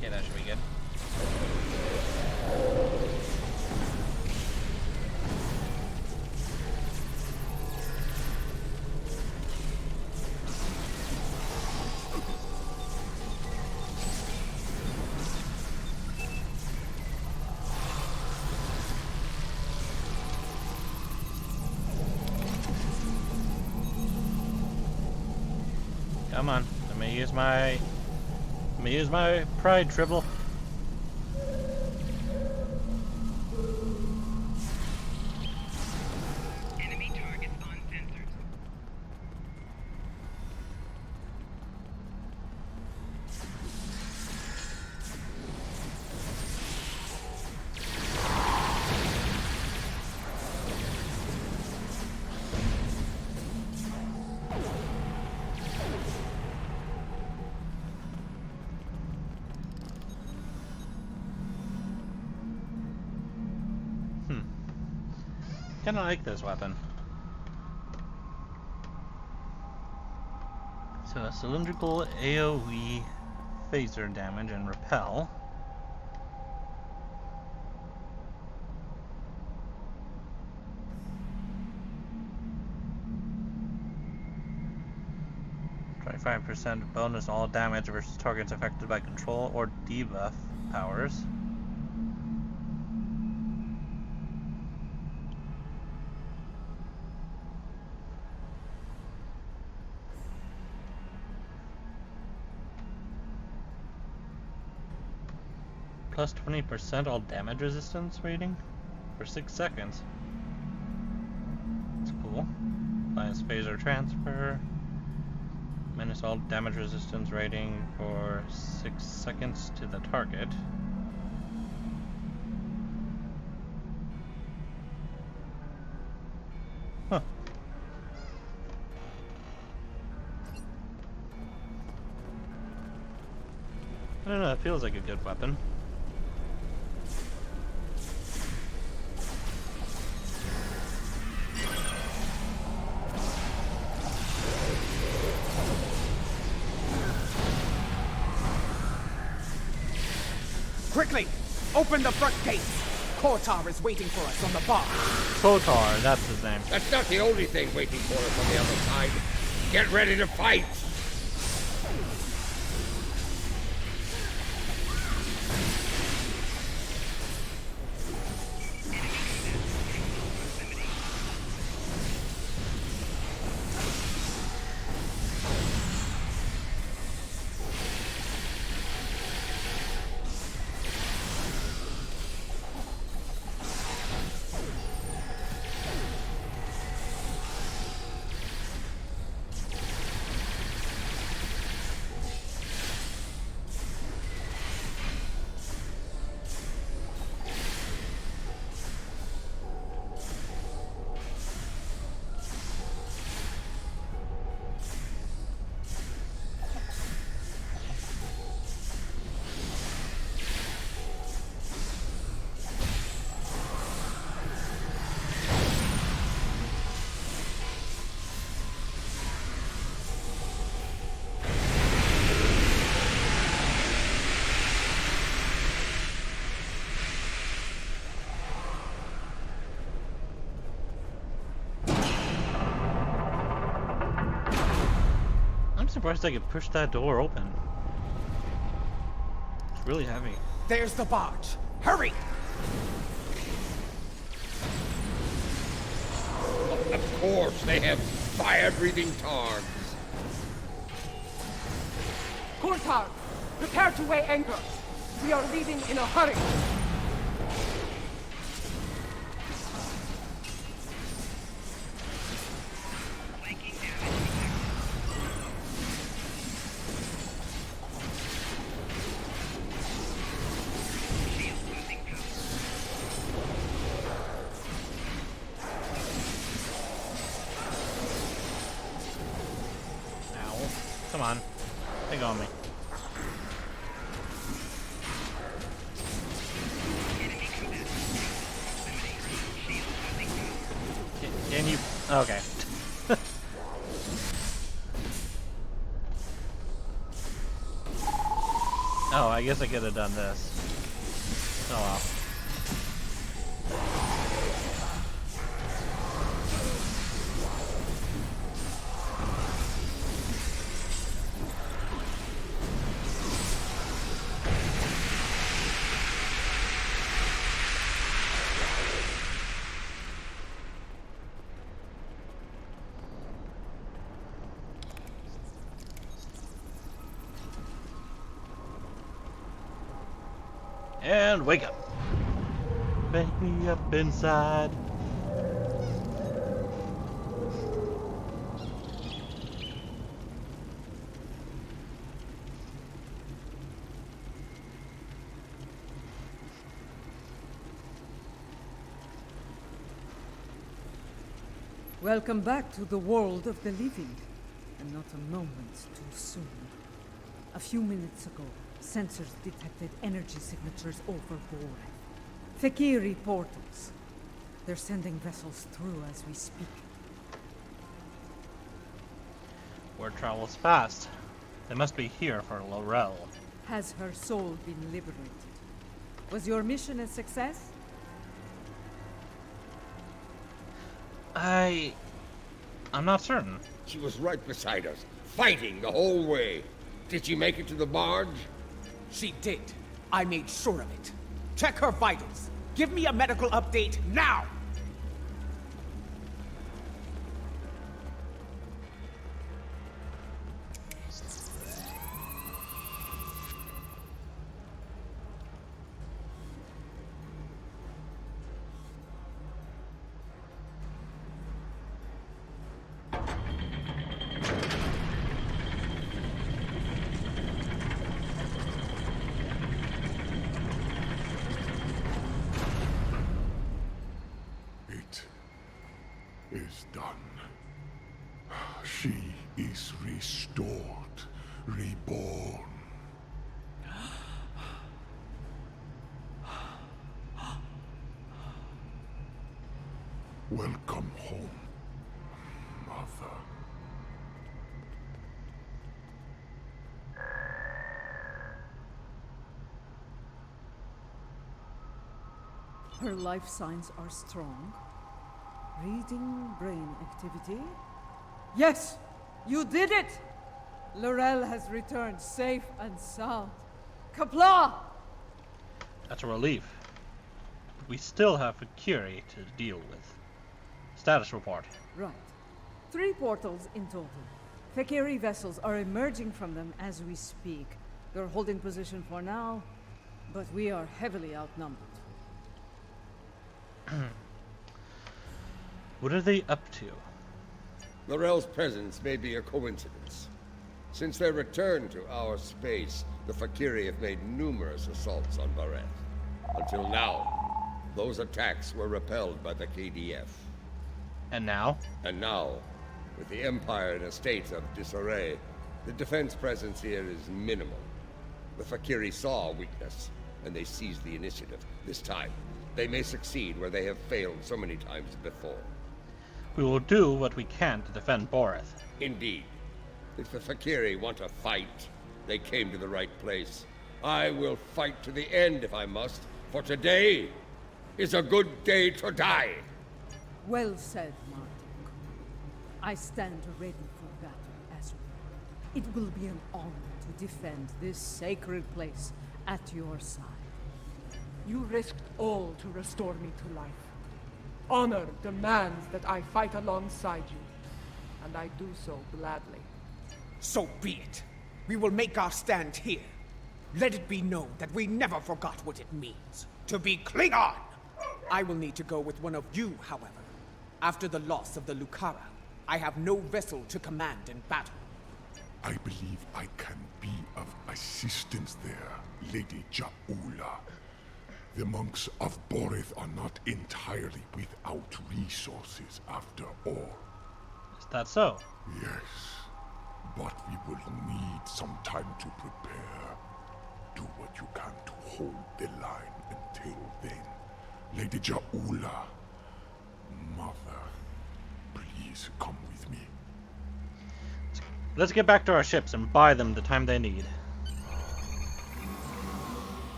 Yeah, that should be good. Come on, let me use my pride tribble. Enemy targets on sensors. Kinda like this weapon. So a cylindrical AoE phaser damage and repel. %, bonus all damage versus targets affected by control or debuff powers. Plus 20% all damage resistance rating for 6 seconds. That's cool. Applies phaser transfer. Minus all damage resistance rating for 6 seconds to the target. Huh. I don't know, it feels like a good weapon. Quickly! Open the front gate! Kotar is waiting for us on the bar. Kotar, that's his name. That's not the only thing waiting for us on the other side. Get ready to fight! I'm surprised I could push that door open. It's really heavy. There's the barge. Hurry! Of course, they have fire-breathing targs. Kotar, prepare to weigh anchor. We are leaving in a hurry. Ow. Come on. Hang on me. Can you... Okay. Oh, I guess I could have done this. Oh well. And wake up. Wake me up inside. Welcome back to the world of the living, and not a moment too soon. A few minutes ago, sensors detected energy signatures over Boreth. Fekiri portals. They're sending vessels through as we speak. Word travels fast. They must be here for Laurel. Has her soul been liberated? Was your mission a success? I'm not certain. She was right beside us, fighting the whole way. Did she make it to the barge? She did. I made sure of it. Check her vitals. Give me a medical update now! Is done. She is restored, reborn. Welcome home, Mother. Her life signs are strong. Reading brain activity. Yes! You did it! Laurel has returned safe and sound. Kapla! That's a relief. But we still have a Curie to deal with. Status report. Right. 3 portals in total. Fekiri vessels are emerging from them as we speak. They're holding position for now, but we are heavily outnumbered. What are they up to? Laurel's presence may be a coincidence. Since their return to our space, the Fakiri have made numerous assaults on Bareth. Until now, those attacks were repelled by the KDF. And now? And now, with the Empire in a state of disarray, the defense presence here is minimal. The Fakiri saw weakness, and they seized the initiative. This time, they may succeed where they have failed so many times before. We will do what we can to defend Boreth. Indeed. If the Fakiri want to fight, they came to the right place. I will fight to the end if I must, for today is a good day to die. Well said, Marduk. I stand ready for battle as well. It will be an honor to defend this sacred place at your side. You risked all to restore me to life. Honor demands that I fight alongside you, and I do so gladly. So be it. We will make our stand here. Let it be known that we never forgot what it means to be Klingon. I will need to go with one of you, however. After the loss of the Lucara, I have no vessel to command in battle. I believe I can be of assistance there, Lady Jaula. The monks of Boreth are not entirely without resources after all. Is that so? Yes, but we will need some time to prepare. Do what you can to hold the line until then. Lady Jaula, Mother, please come with me. Let's get back to our ships and buy them the time they need.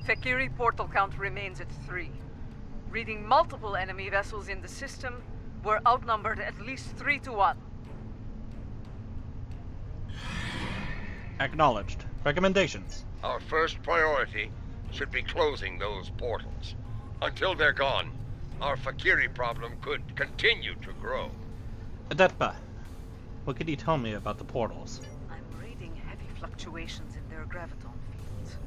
Fekiri portal count remains at 3. Reading multiple enemy vessels in the system, we're outnumbered at least 3 to 1. Acknowledged. Recommendations. Our first priority should be closing those portals. Until they're gone, our Fakiri problem could continue to grow. Adetba, what could you tell me about the portals? I'm reading heavy fluctuations in their graviton fields.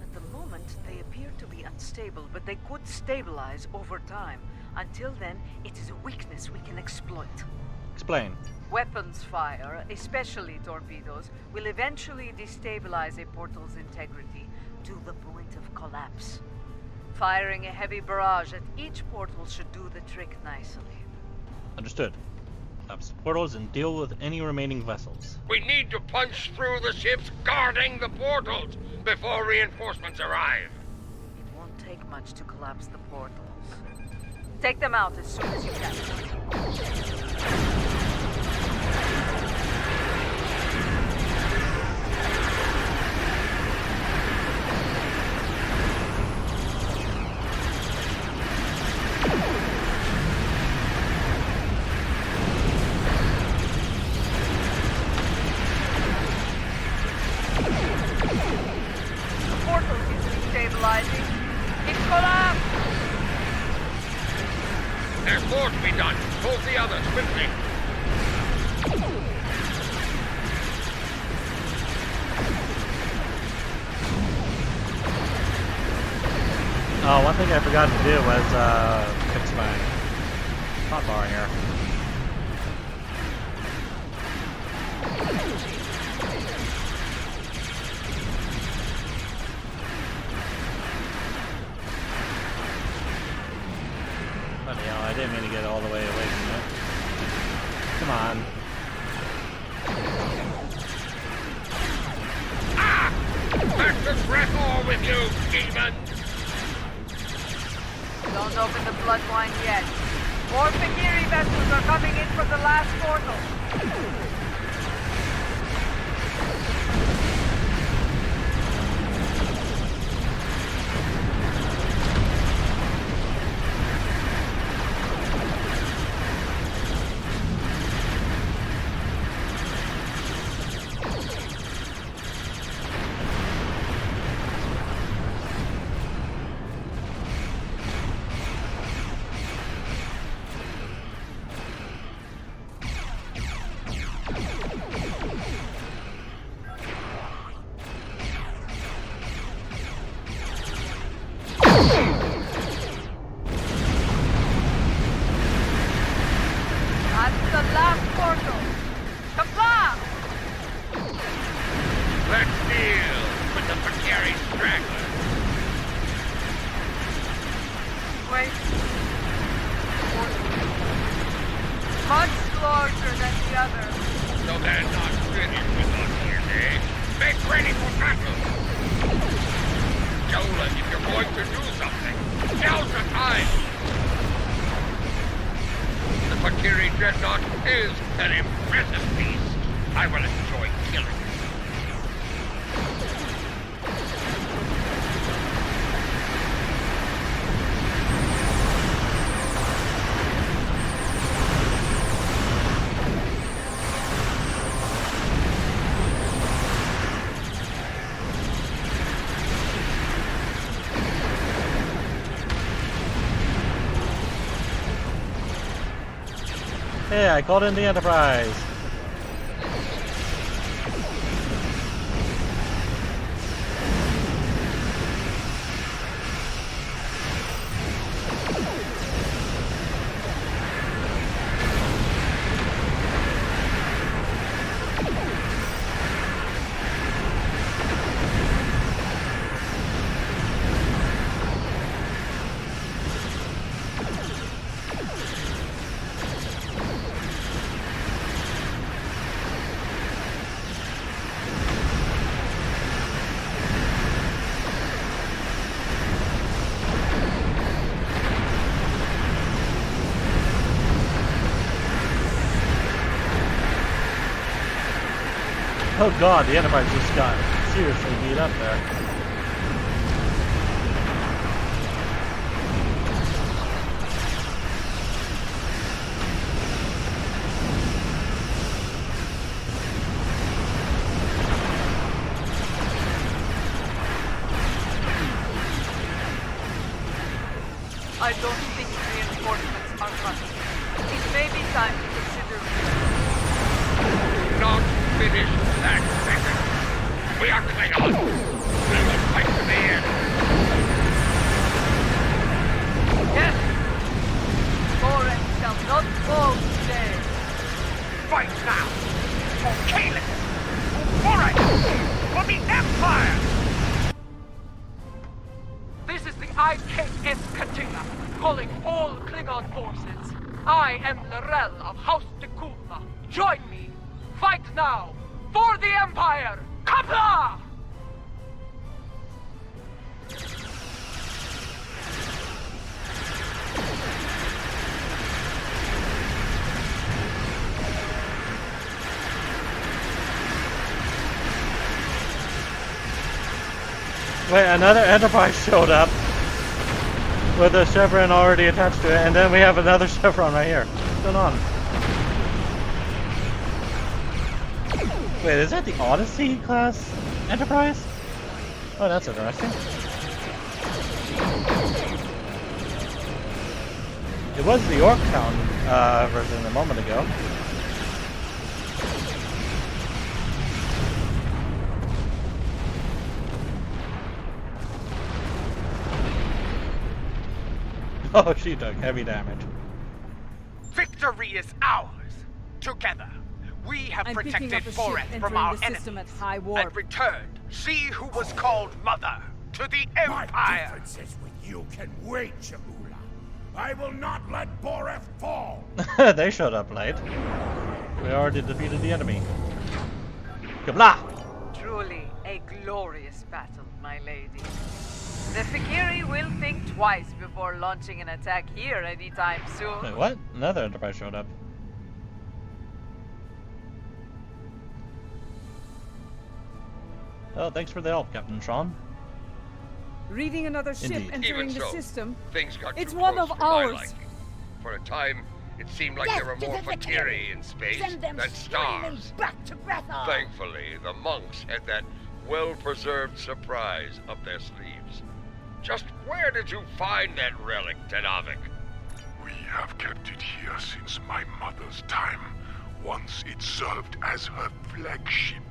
At the moment, they appear to be unstable, but they could stabilize over time. Until then, it is a weakness we can exploit. Explain. Weapons fire, especially torpedoes, will eventually destabilize a portal's integrity to the point of collapse. Firing a heavy barrage at each portal should do the trick nicely. Understood. Collapse the portals and deal with any remaining vessels. We need to punch through the ships guarding the portals before reinforcements arrive. It won't take much to collapse the portals. Take them out as soon as you can. There's more to be done. Hold the others quickly. Oh, one thing I forgot to do was fix my hotbar here. Bloody hell, I didn't mean to get all the way away from it. Come on. Back to Breathor with you, demon! Don't open the blood wine yet. More Fakiri vessels are coming in from the last portal. That's the last portal. Kapla! Let's deal with the Fakiri straggler. Wait. Much larger than the other. So they're not finished with us yet, eh? Make ready for battle! Jola, if you're going to do something, now's the time! The Fakiri dreadnought is an impressive beast. I will enjoy killing it. Hey, I called in the Enterprise. Oh god, the Enterprise just got seriously beat up there. I don't think reinforcements are coming. It may be time to consider. Not finish that second. We are Klingons. We will fight to the end. Yes! Boren shall not fall today. Fight now! For Kalis! For us! For the Empire! This is the IKS Katina, calling all Klingon forces. I am Lorel of House Tekuma. Join me! Fight now! For the Empire! Kapla! Wait, another Enterprise showed up with a chevron already attached to it, and then we have another chevron right here. What's going on? Wait, is that the Odyssey class Enterprise? Oh, that's interesting. It was the Yorktown version a moment ago. Oh, she took heavy damage. Victory is ours! Together, we have I'm picking protected up a ship Forest from entering our the system enemies at high warp. and returned. See who was called Mother to the Empire! My differences with you can wait, Jamula. I will not let Boreth fall! They showed up late. We already defeated the enemy. Kabla! Truly a glorious battle, my lady. The Fakiri will think twice before before launching an attack here anytime soon. Wait, what? Another Enterprise showed up. Oh, thanks for the help, Captain Sean. Reading another ship Indeed. entering Even the so, system. things got It's too one close of for my ours. liking. For a time, it seemed like Death there were to more the Fakiri Vakiri. in space Send them than screaming stars. back to Grathar. Thankfully, the monks had that well-preserved surprise up their sleeves. Just where did you find that relic, Tenavik? We have kept it here since my mother's time. Once it served as her flagship.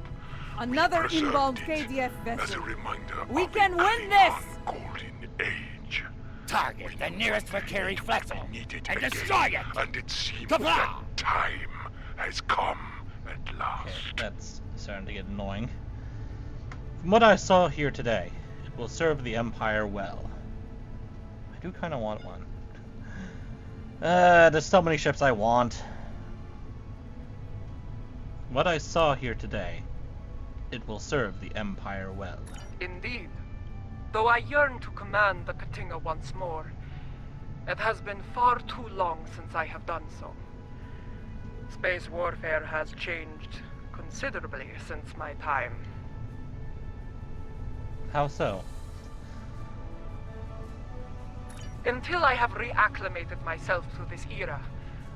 Another We preserved inbound it KDF as vessel. a reminder We of can a win this! Klingon golden age. Target the nearest Vakiri vessel Need it and again, destroy it! and it seems Kapla! that time has come at Okay, last. that's starting to get annoying. From what I saw here today, it will serve the Empire well. I do kind of want one. There's so many ships I want. What I saw here today, it will serve the Empire well. Indeed. Though I yearn to command the Katinga once more, it has been far too long since I have done so. Space warfare has changed considerably since my time. How so? Until I have reacclimated myself to this era,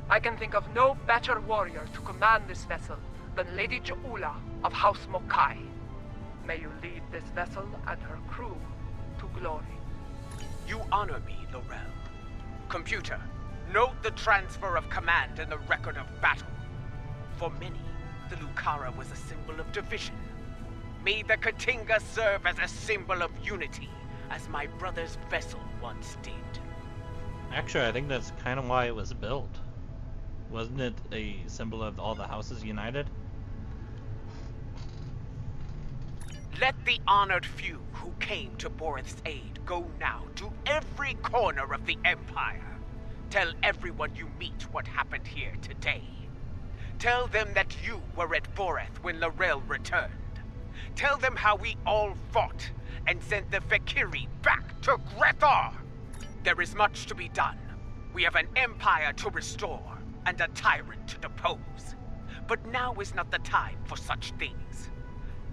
I can think of no better warrior to command this vessel than Lady Ja'ula of House Mokai. May you lead this vessel and her crew to glory. You honor me, Laurel. Computer, note the transfer of command in the record of battle. For many, the Lucara was a symbol of division. May the Katinga serve as a symbol of unity, as my brother's vessel once did. Actually, I think that's kind of why it was built. Wasn't it a symbol of all the houses united? Let the honored few who came to Borith's aid go now to every corner of the Empire. Tell everyone you meet what happened here today. Tell them that you were at Borith when Laurel returned. Tell them how we all fought and sent the Vakiri back to Grathar. There is much to be done. We have an empire to restore and a tyrant to depose. But now is not the time for such things.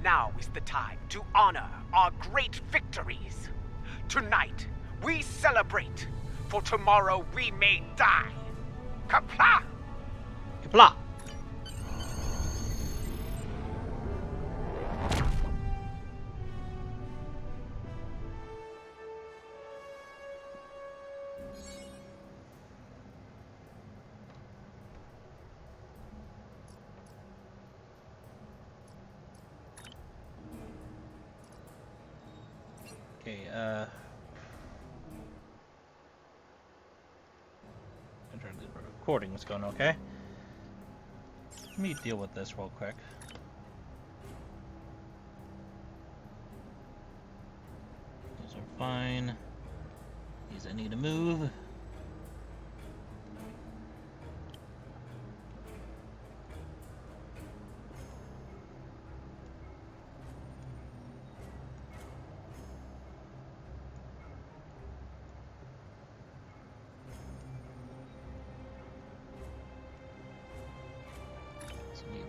Now is the time to honor our great victories. Tonight, we celebrate, for tomorrow we may die. Kapla! Kapla! Okay, the recording's going okay. Let me deal with this real quick. Those are fine. These I need to move.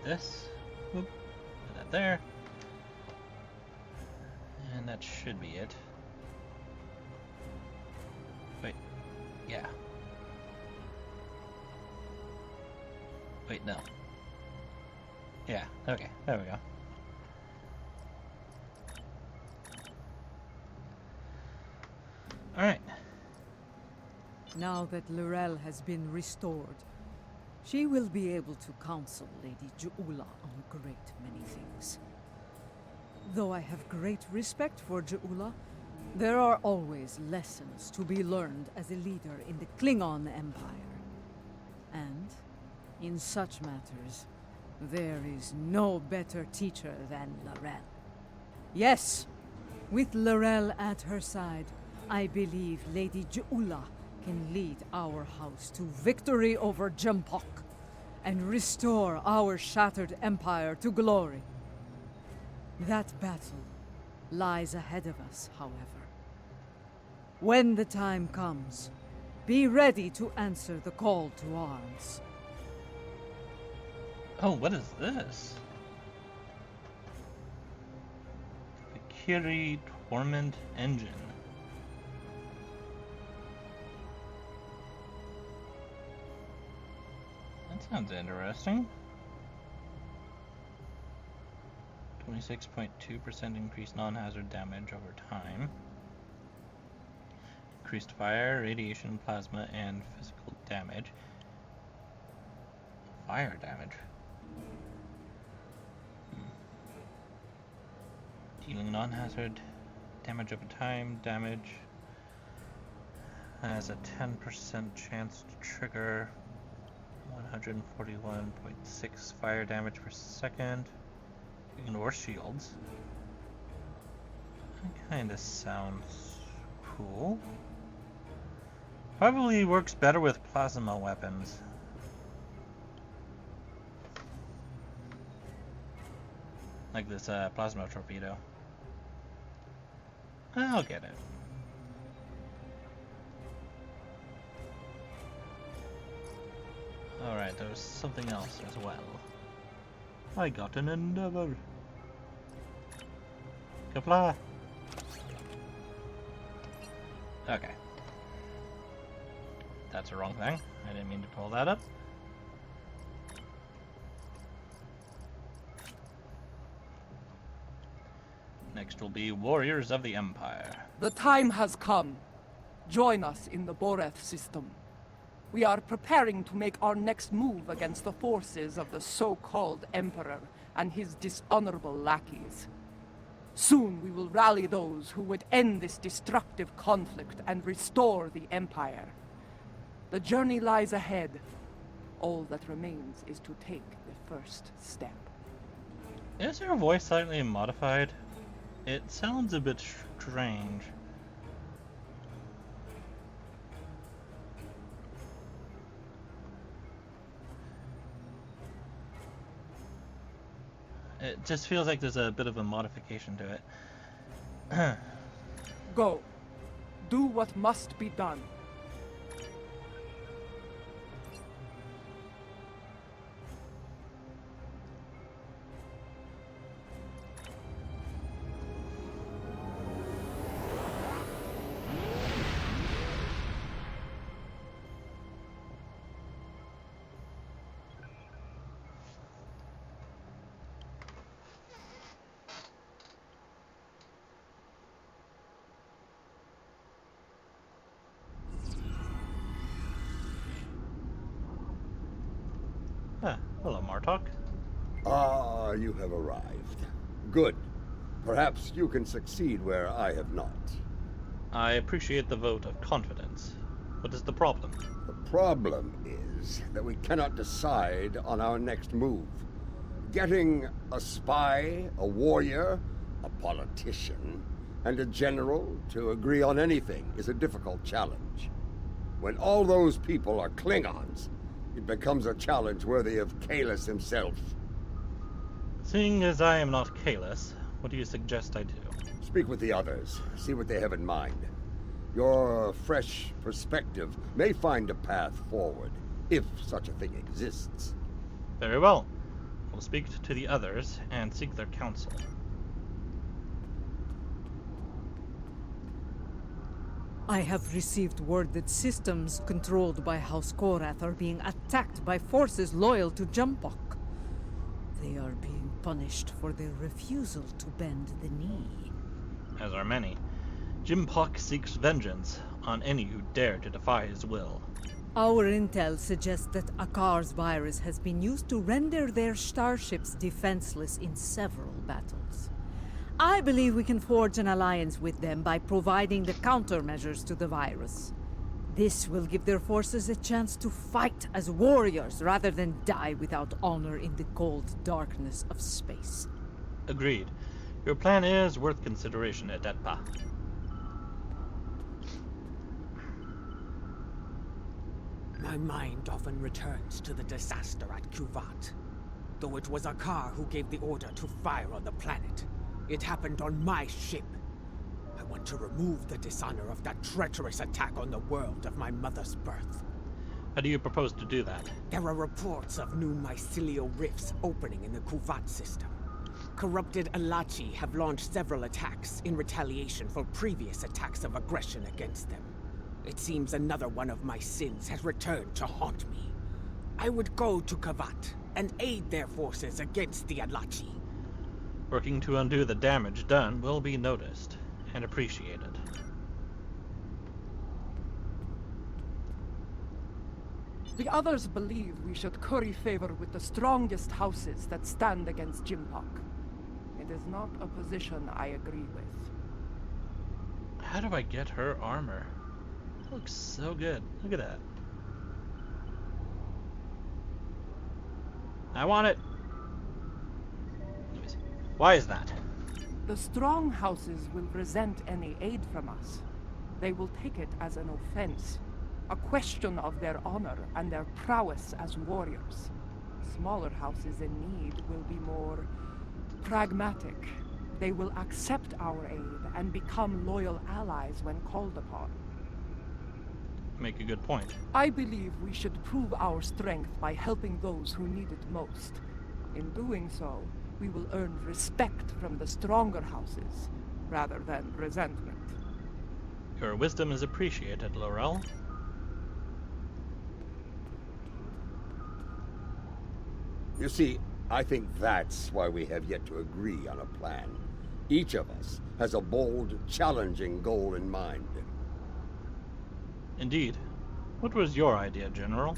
This, whoop, put that there, and that should be it. Wait, yeah. Wait, no. Yeah, okay, there we go. Alright. Now that Laurel has been restored, she will be able to counsel Lady Ja'ula on a great many things. Though I have great respect for Ja'ula, there are always lessons to be learned as a leader in the Klingon Empire. And, in such matters, there is no better teacher than Laurel. Yes, with Laurel at her side, I believe Lady Ja'ula can lead our house to victory over Jempok and restore our shattered empire to glory. That battle lies ahead of us, however. When the time comes, be ready to answer the call to arms. Oh, what is this? Valkyrie Torment Engine. That sounds interesting. 26.2% increased non-hazard damage over time. Increased fire, radiation, plasma, and physical damage. Fire damage. Dealing non-hazard damage over time. Damage has a 10% chance to trigger 141.6 fire damage per second. Ignore shields. That kinda sounds cool. Probably works better with plasma weapons. Like this plasma torpedo. I'll get it. Alright, there was something else as well. I got an endeavor. Kapla. Okay. That's the wrong thing. I didn't mean to pull that up. Next will be Warriors of the Empire. The time has come. Join us in the Boreth system. We are preparing to make our next move against the forces of the so-called Emperor and his dishonorable lackeys. Soon we will rally those who would end this destructive conflict and restore the Empire. The journey lies ahead. All that remains is to take the first step. Is her voice slightly modified? It sounds a bit strange. It just feels like there's a bit of a modification to it. Go. Do what must be done. Hello, Martok. Ah, you have arrived. Good. Perhaps you can succeed where I have not. I appreciate the vote of confidence. What is the problem? The problem is that we cannot decide on our next move. Getting a spy, a warrior, a politician, and a general to agree on anything is a difficult challenge. When all those people are Klingons, it becomes a challenge worthy of Kahless himself. Seeing as I am not Kahless, what do you suggest I do? Speak with the others, see what they have in mind. Your fresh perspective may find a path forward, if such a thing exists. Very well. We'll speak to the others and seek their counsel. I have received word that systems controlled by House Korath are being attacked by forces loyal to Jempok. They are being punished for their refusal to bend the knee. As are many. Jempok seeks vengeance on any who dare to defy his will. Our intel suggests that Akar's virus has been used to render their starships defenseless in several battles. I believe we can forge an alliance with them by providing the countermeasures to the virus. This will give their forces a chance to fight as warriors rather than die without honor in the cold darkness of space. Agreed. Your plan is worth consideration, Edetpa. My mind often returns to the disaster at Kuvat. Though it was Akar who gave the order to fire on the planet, it happened on my ship. I want to remove the dishonor of that treacherous attack on the world of my mother's birth. How do you propose to do that? There are reports of new mycelial rifts opening in the Kuvat system. Corrupted Alachi have launched several attacks in retaliation for previous attacks of aggression against them. It seems another one of my sins has returned to haunt me. I would go to Kavat and aid their forces against the Alachi. Working to undo the damage done will be noticed and appreciated. The others believe we should curry favor with the strongest houses that stand against Jimpak. It is not a position I agree with. How do I get her armor? It looks so good. Look at that. I want it. Let me see. Why is that? The strong houses will resent any aid from us. They will take it as an offense, a question of their honor and their prowess as warriors. Smaller houses in need will be more pragmatic. They will accept our aid and become loyal allies when called upon. Make a good point. I believe we should prove our strength by helping those who need it most. In doing so, we will earn respect from the stronger houses, rather than resentment. Your wisdom is appreciated, Laurel. You see, I think that's why we have yet to agree on a plan. Each of us has a bold, challenging goal in mind. Indeed. What was your idea, General?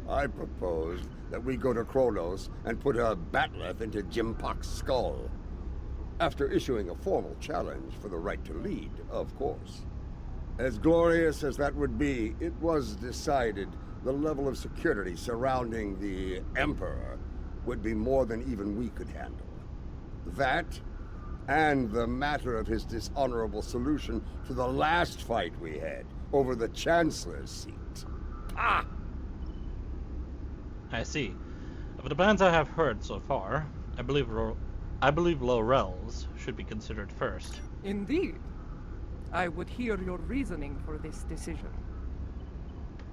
I proposed that we go to Kronos and put a batleth into Jimpak's skull. After issuing a formal challenge for the right to lead, of course. As glorious as that would be, it was decided the level of security surrounding the Emperor would be more than even we could handle. That, and the matter of his dishonorable solution to the last fight we had over the Chancellor's seat. Ah! I see. Of the plans I have heard so far, I believe Laurel's should be considered first. Indeed. I would hear your reasoning for this decision.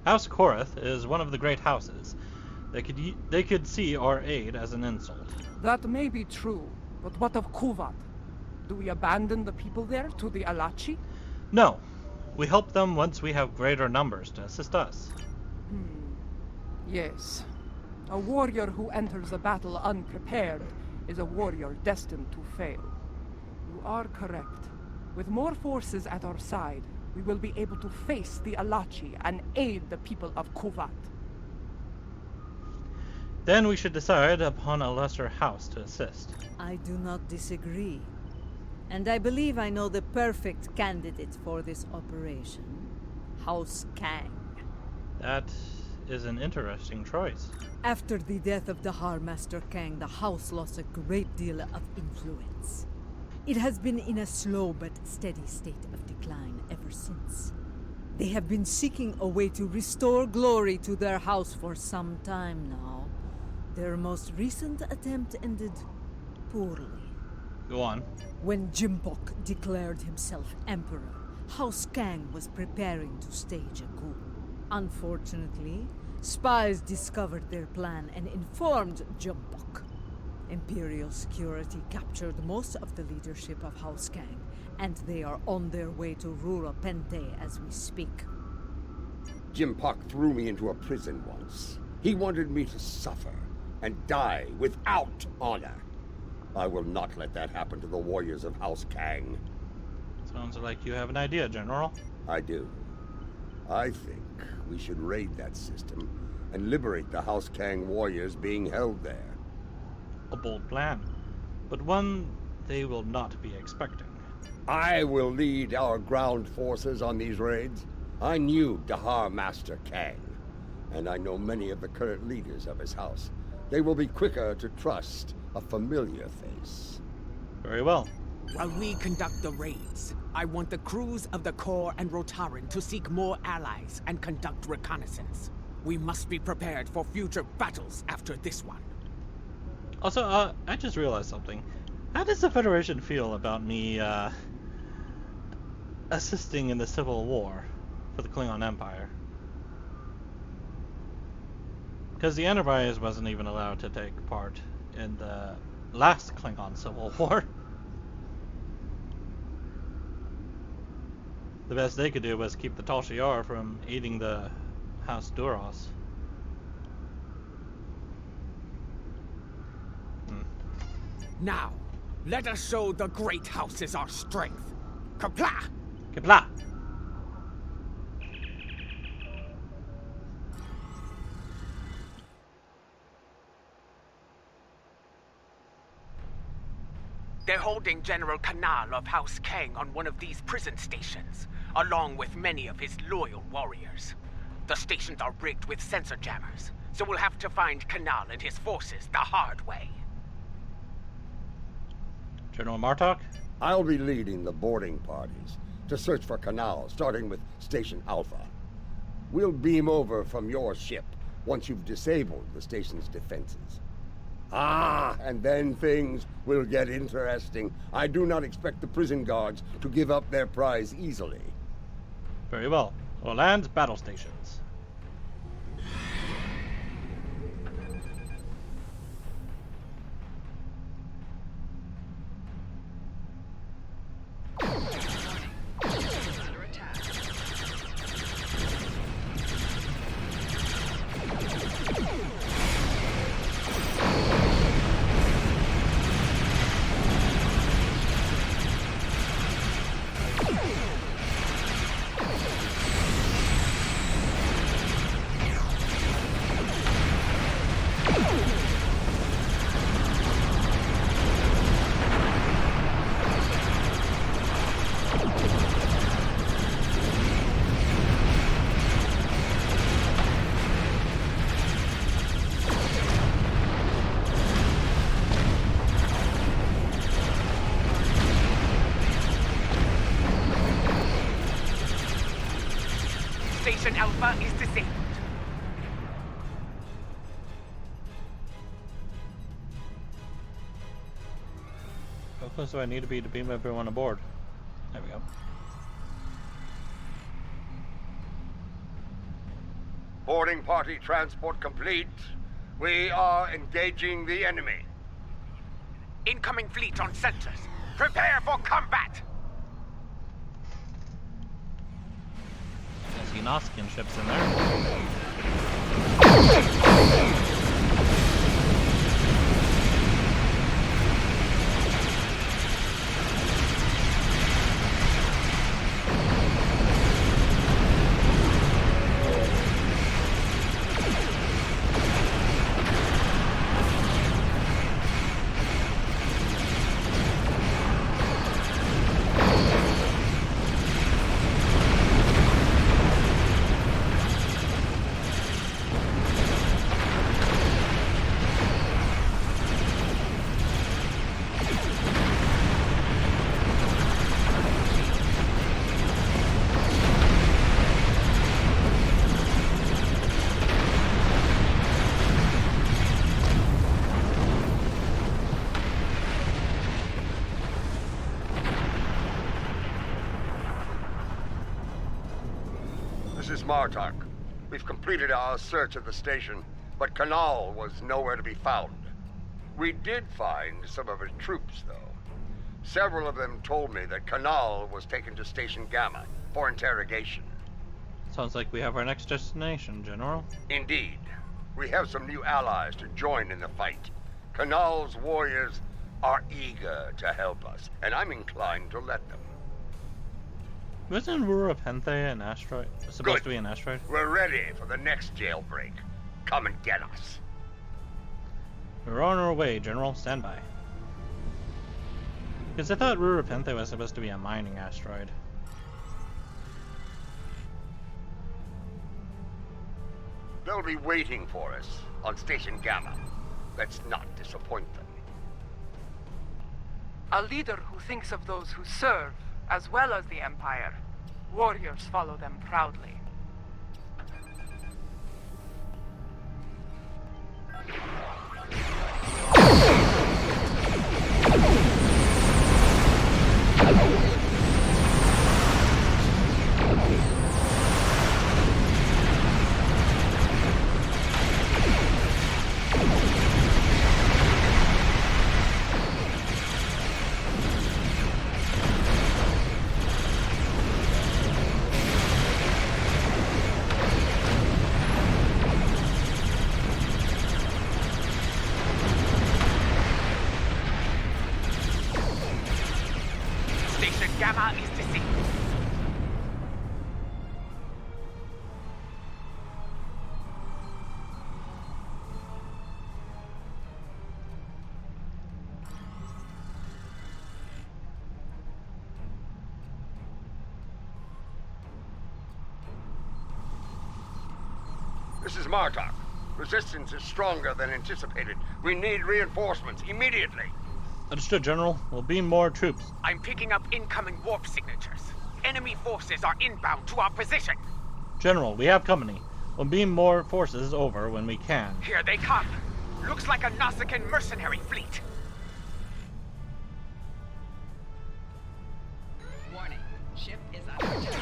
House Korath is one of the great houses. They could see our aid as an insult. That may be true, but what of Kuvat? Do we abandon the people there to the Alachi? No. We help them once we have greater numbers to assist us. Yes. A warrior who enters a battle unprepared is a warrior destined to fail. You are correct. With more forces at our side, we will be able to face the Alachi and aid the people of Kuvat. Then we should decide upon a lesser house to assist. I do not disagree. And I believe I know the perfect candidate for this operation. House Kang. That is an interesting choice. After the death of Dahar Master Kang, the house lost a great deal of influence. It has been in a slow but steady state of decline ever since. They have been seeking a way to restore glory to their house for some time now. Their most recent attempt ended poorly. Go on. When Jimpok declared himself emperor, House Kang was preparing to stage a coup. Unfortunately, spies discovered their plan and informed Jimpok. Imperial security captured most of the leadership of House Kang, and they are on their way to Rura Pente as we speak. Jimpak threw me into a prison once. He wanted me to suffer and die without honor. I will not let that happen to the warriors of House Kang. Sounds like you have an idea, General. I do. I think we should raid that system and liberate the House Kang warriors being held there. A bold plan, but one they will not be expecting. I will lead our ground forces on these raids. I knew Dahar Master Kang, and I know many of the current leaders of his house. They will be quicker to trust a familiar face. Very well. While we conduct the raids, I want the crews of the Corps and Rotaran to seek more allies and conduct reconnaissance. We must be prepared for future battles after this one. Also, I just realized something. How does the Federation feel about me, assisting in the civil war for the Klingon Empire. Because the Enterprise wasn't even allowed to take part in the last Klingon Civil War. The best they could do was keep the Tal Shiar from aiding the House Duras. Now, let us show the great houses our strength. Kapla! Kapla! They're holding General Kanal of House Kang on one of these prison stations, along with many of his loyal warriors. The stations are rigged with sensor jammers, so we'll have to find Kanal and his forces the hard way. General Martok? I'll be leading the boarding parties to search for Kanal, starting with Station Alpha. We'll beam over from your ship once you've disabled the station's defenses. Ah, and then things will get interesting. I do not expect the prison guards to give up their prize easily. Very well. We'll land battle stations. Station Alpha is disabled. How close do I need to be to beam everyone aboard? There we go. Boarding party transport complete. We are engaging the enemy. Incoming fleet on sensors. Prepare for combat! I see Noskian ships in there. This is Martok. We've completed our search of the station, but Kanal was nowhere to be found. We did find some of his troops, though. Several of them told me that Kanal was taken to Station Gamma for interrogation. Sounds like we have our next destination, General. Indeed. We have some new allies to join in the fight. Kanal's warriors are eager to help us, and I'm inclined to let them. Wasn't Rura Penthe an asteroid? Supposed to be an asteroid? We're ready for the next jailbreak. Come and get us. We're on our way, General. Stand by. Because I thought Rura Penthe was supposed to be a mining asteroid. They'll be waiting for us on Station Gamma. Let's not disappoint them. A leader who thinks of those who serve, as well as the Empire. Warriors follow them proudly. This is Martok. Resistance is stronger than anticipated. We need reinforcements immediately. Understood, General. We'll beam more troops. I'm picking up incoming warp signatures. Enemy forces are inbound to our position. General, we have company. We'll beam more forces over when we can. Here they come. Looks like a Nausicaan mercenary fleet. Warning. Ship is under attack.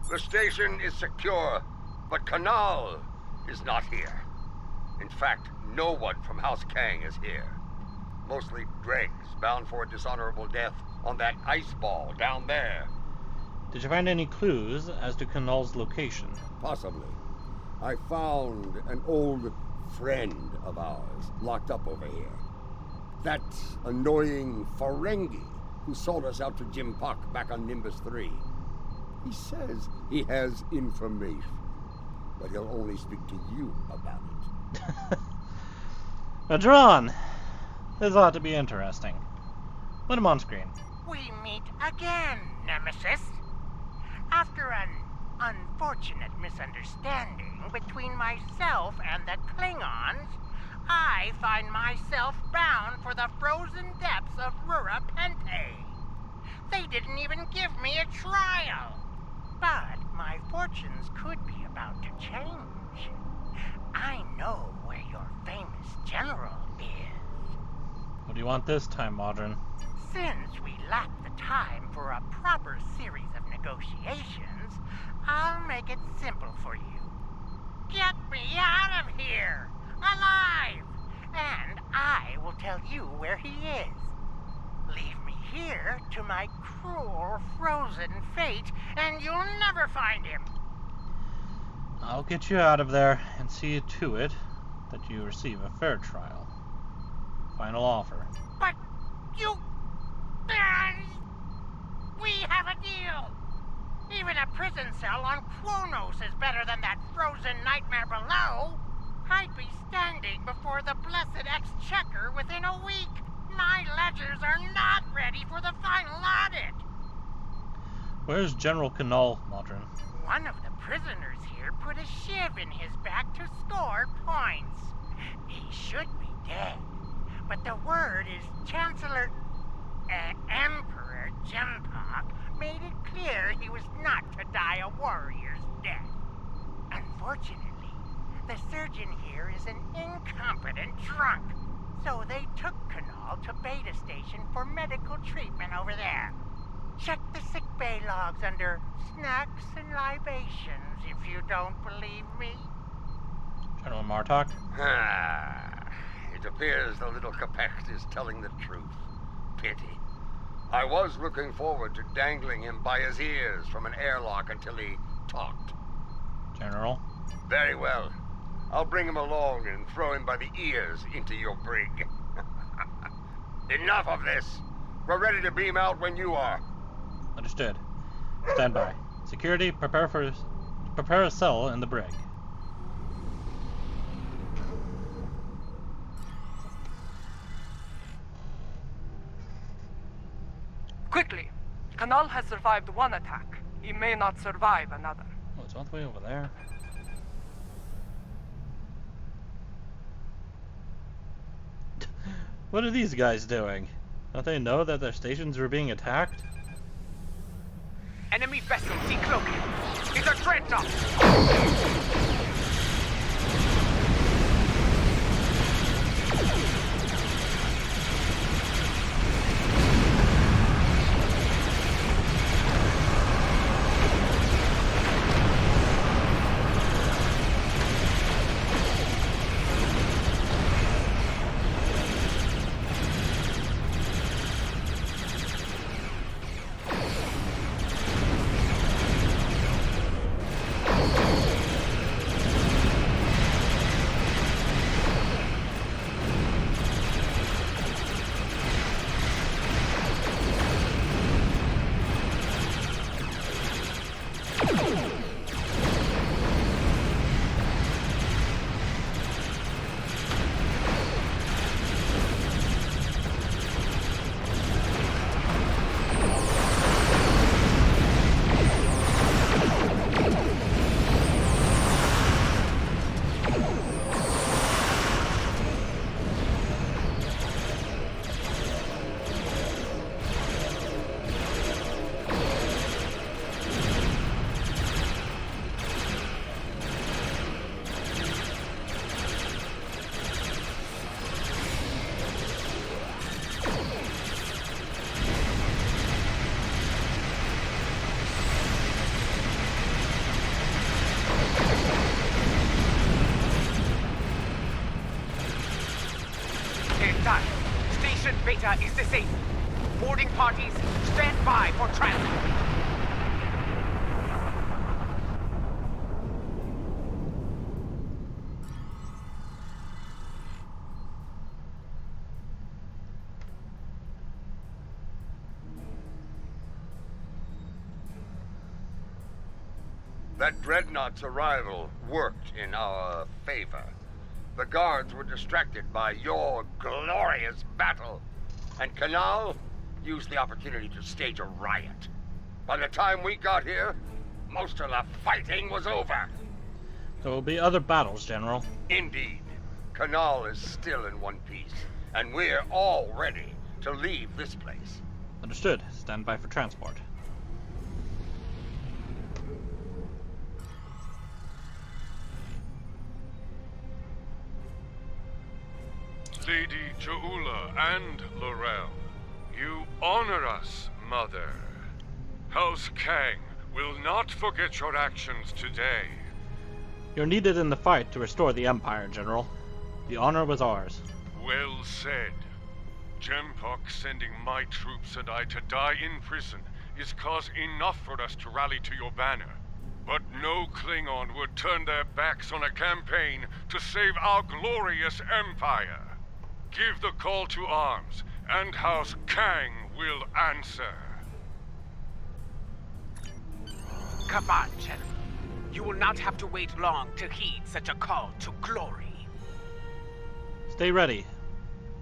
The station is secure, but Kanal is not here. In fact, no one from House Kang is here. Mostly dregs bound for a dishonorable death on that ice ball down there. Did you find any clues as to Kanal's location? Possibly. I found an old friend of ours locked up over here. That annoying Ferengi who sold us out to Jim Puck back on Nimbus 3. He says he has information, but he'll only speak to you about it. Now, Dron, this ought to be interesting. Put him on screen. We meet again, Nemesis. After an unfortunate misunderstanding between myself and the Klingons, I find myself bound for the frozen depths of Rura Pente. They didn't even give me a trial. But my fortunes could be about to change. I know where your famous general is. What do you want this time, Modern? Since we lack the time for a proper series of negotiations, I'll make it simple for you. Get me out of here, alive, and I will tell you where he is. Leave me here to my cruel, frozen fate, and you'll never find him. I'll get you out of there and see to it that you receive a fair trial. Final offer. But you... We have a deal. Even a prison cell on Kronos is better than that frozen nightmare below. I'd be standing before the blessed exchequer within a week. My ledgers are not ready for the final audit. Where's General Kanal, Modern? One of the prisoners here put a shiv in his back to score points. He should be dead, but the word is Emperor Jempak made it clear he was not to die a warrior's death. Unfortunately, the surgeon here is an incompetent drunk, so they took Kanal to Beta Station for medical treatment over there. Check the sickbay logs under snacks and libations if you don't believe me. General Martok? It appears the little Capect is telling the truth. Pity. I was looking forward to dangling him by his ears from an airlock until he talked. General? Very well. I'll bring him along and throw him by the ears into your brig. Enough of this. We're ready to beam out when you are. Understood. Stand by. Security, prepare a cell in the brig. Quickly! Kanal has survived one attack. He may not survive another. Oh, it's all the way over there. What are these guys doing? Don't they know that their stations were being attacked? Enemy vessel decloaked. It's a dreadnought! Station Beta is disabled. Boarding parties, stand by for transport. That dreadnought's arrival worked in our favor. The guards were distracted by your glorious battle, and Canal used the opportunity to stage a riot. By the time we got here, most of the fighting was over. There will be other battles, General. Indeed. Canal is still in one piece, and we're all ready to leave this place. Understood. Stand by for transport. Lady Joula and Laurel, you honor us, Mother. House Kang will not forget your actions today. You're needed in the fight to restore the Empire, General. The honor was ours. Well said. Jempok sending my troops and I to die in prison is cause enough for us to rally to your banner. But no Klingon would turn their backs on a campaign to save our glorious Empire. Give the call to arms, and House Kang will answer. Come on, General. You will not have to wait long to heed such a call to glory. Stay ready.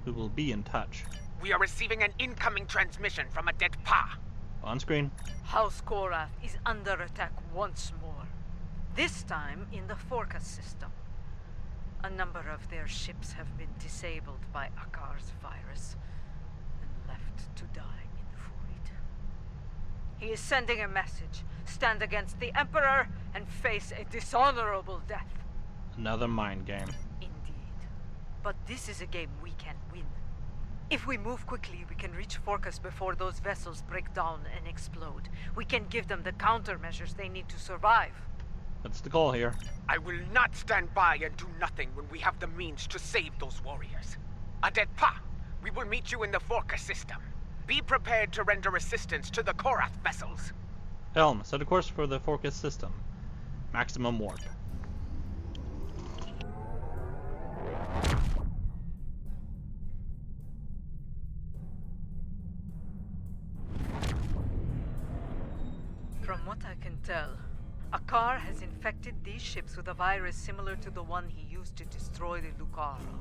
We will be in touch. We are receiving an incoming transmission from a dead Pa. On screen. House Korath is under attack once more. This time in the Forcas system. A number of their ships have been disabled by Akar's virus and left to die in the void. He is sending a message. Stand against the Emperor and face a dishonorable death. Another mind game. Indeed. But this is a game we can win. If we move quickly, we can reach Forcas before those vessels break down and explode. We can give them the countermeasures they need to survive. That's the call here. I will not stand by and do nothing when we have the means to save those warriors. Adet Pa, we will meet you in the Forcas system. Be prepared to render assistance to the Korath vessels. Helm, set a course for the Forcas system. Maximum warp. From what I can tell, Akar has infected these ships with a virus similar to the one he used to destroy the Lucaro.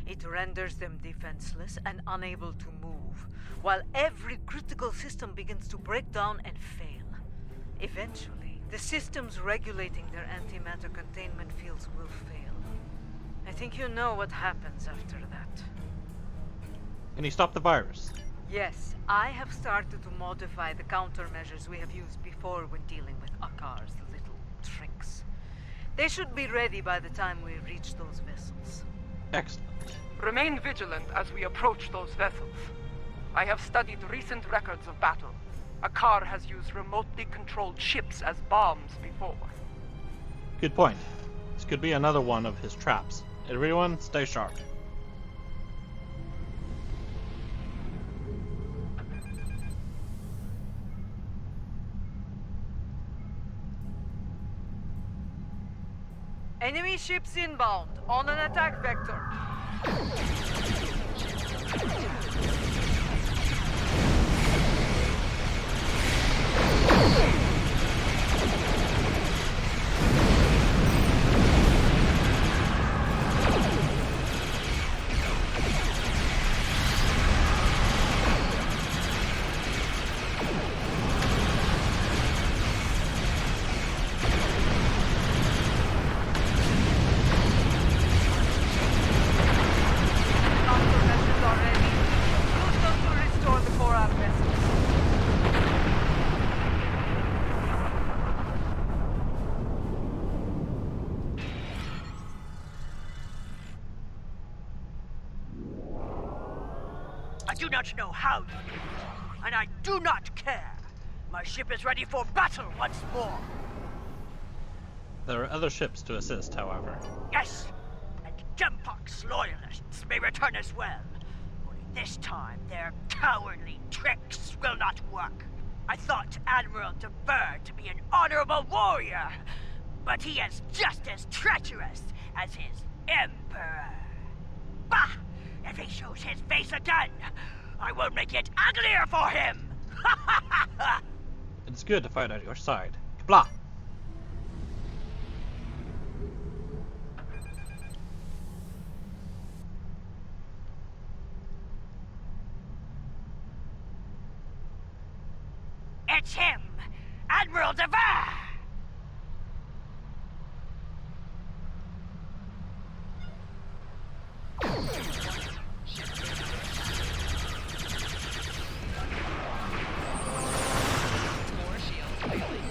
It renders them defenseless and unable to move, while every critical system begins to break down and fail. Eventually, the systems regulating their antimatter containment fields will fail. I think you know what happens after that. Can he stop the virus? Yes, I have started to modify the countermeasures we have used before when dealing with Akar's little tricks. They should be ready by the time we reach those vessels. Excellent. Remain vigilant as we approach those vessels. I have studied recent records of battle. Akar has used remotely controlled ships as bombs before. Good point. This could be another one of his traps. Everyone, stay sharp. Enemy ships inbound, on an attack vector. Countermeasures are ready. Use them to restore the core arm vessels. I do not know how you did it, and I do not care. My ship is ready for battle once more. There are other ships to assist, however. Yes, and Gempok's loyalists may return as well. Only this time, their cowardly tricks will not work. I thought Admiral de Burr to be an honorable warrior, but he is just as treacherous as his Emperor. Bah! If he shows his face again, I will make it uglier for him! It's good to fight at your side. Blah! It's him! Admiral de Burr! More shields failing.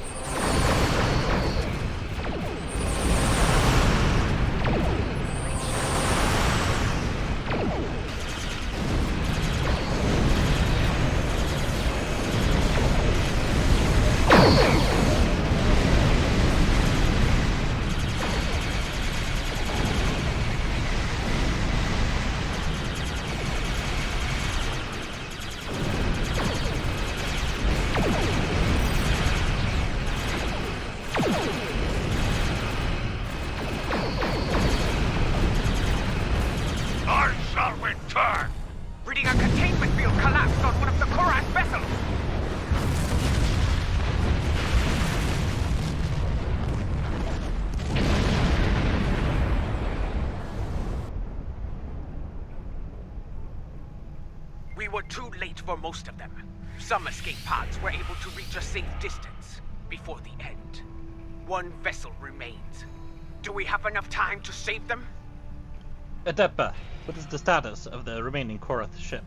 I shall return! Reading a containment field collapsed on one of the Koran vessels! We were too late for most of them. Some escape pods were able to reach a safe distance before the end. One vessel remains. Do we have enough time to save them? Adepa, what is the status of the remaining Korath ship?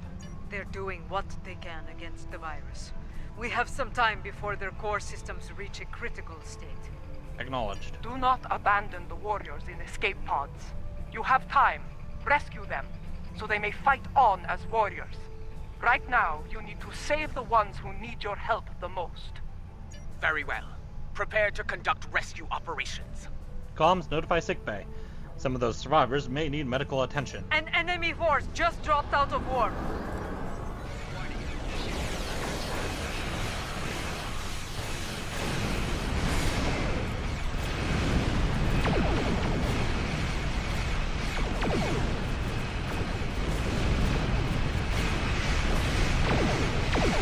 They're doing what they can against the virus. We have some time before their core systems reach a critical state. Acknowledged. Do not abandon the warriors in escape pods. You have time. Rescue them, so they may fight on as warriors. Right now, you need to save the ones who need your help the most. Very well. Prepare to conduct rescue operations. Comms, notify sickbay. Some of those survivors may need medical attention. An enemy force just dropped out of warp.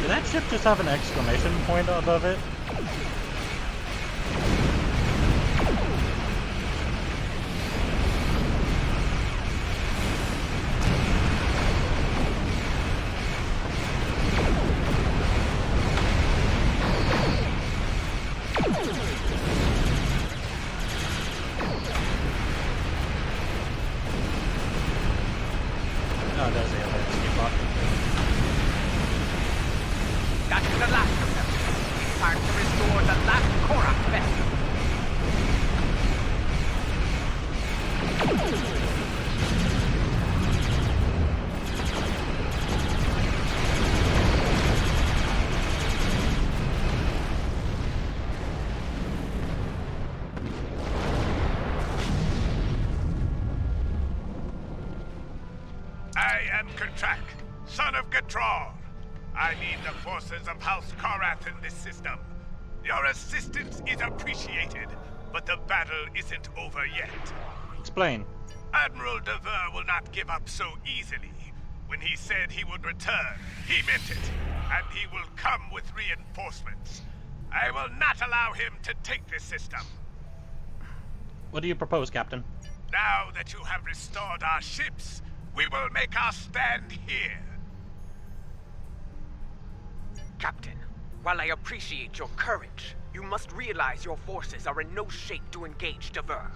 Did that ship just have an exclamation point above it? Oh, there's the other escape pod. Korak vessel. I am Kerchak, son of Gatral. I lead the forces of House Karath in this system. Your assistance is appreciated, but the battle isn't over yet. Explain. Admiral Dever will not give up so easily. When he said he would return, he meant it, and he will come with reinforcements. I will not allow him to take this system. What do you propose, Captain? Now that you have restored our ships, we will make our stand here. Captain, while I appreciate your courage, you must realize your forces are in no shape to engage Dever.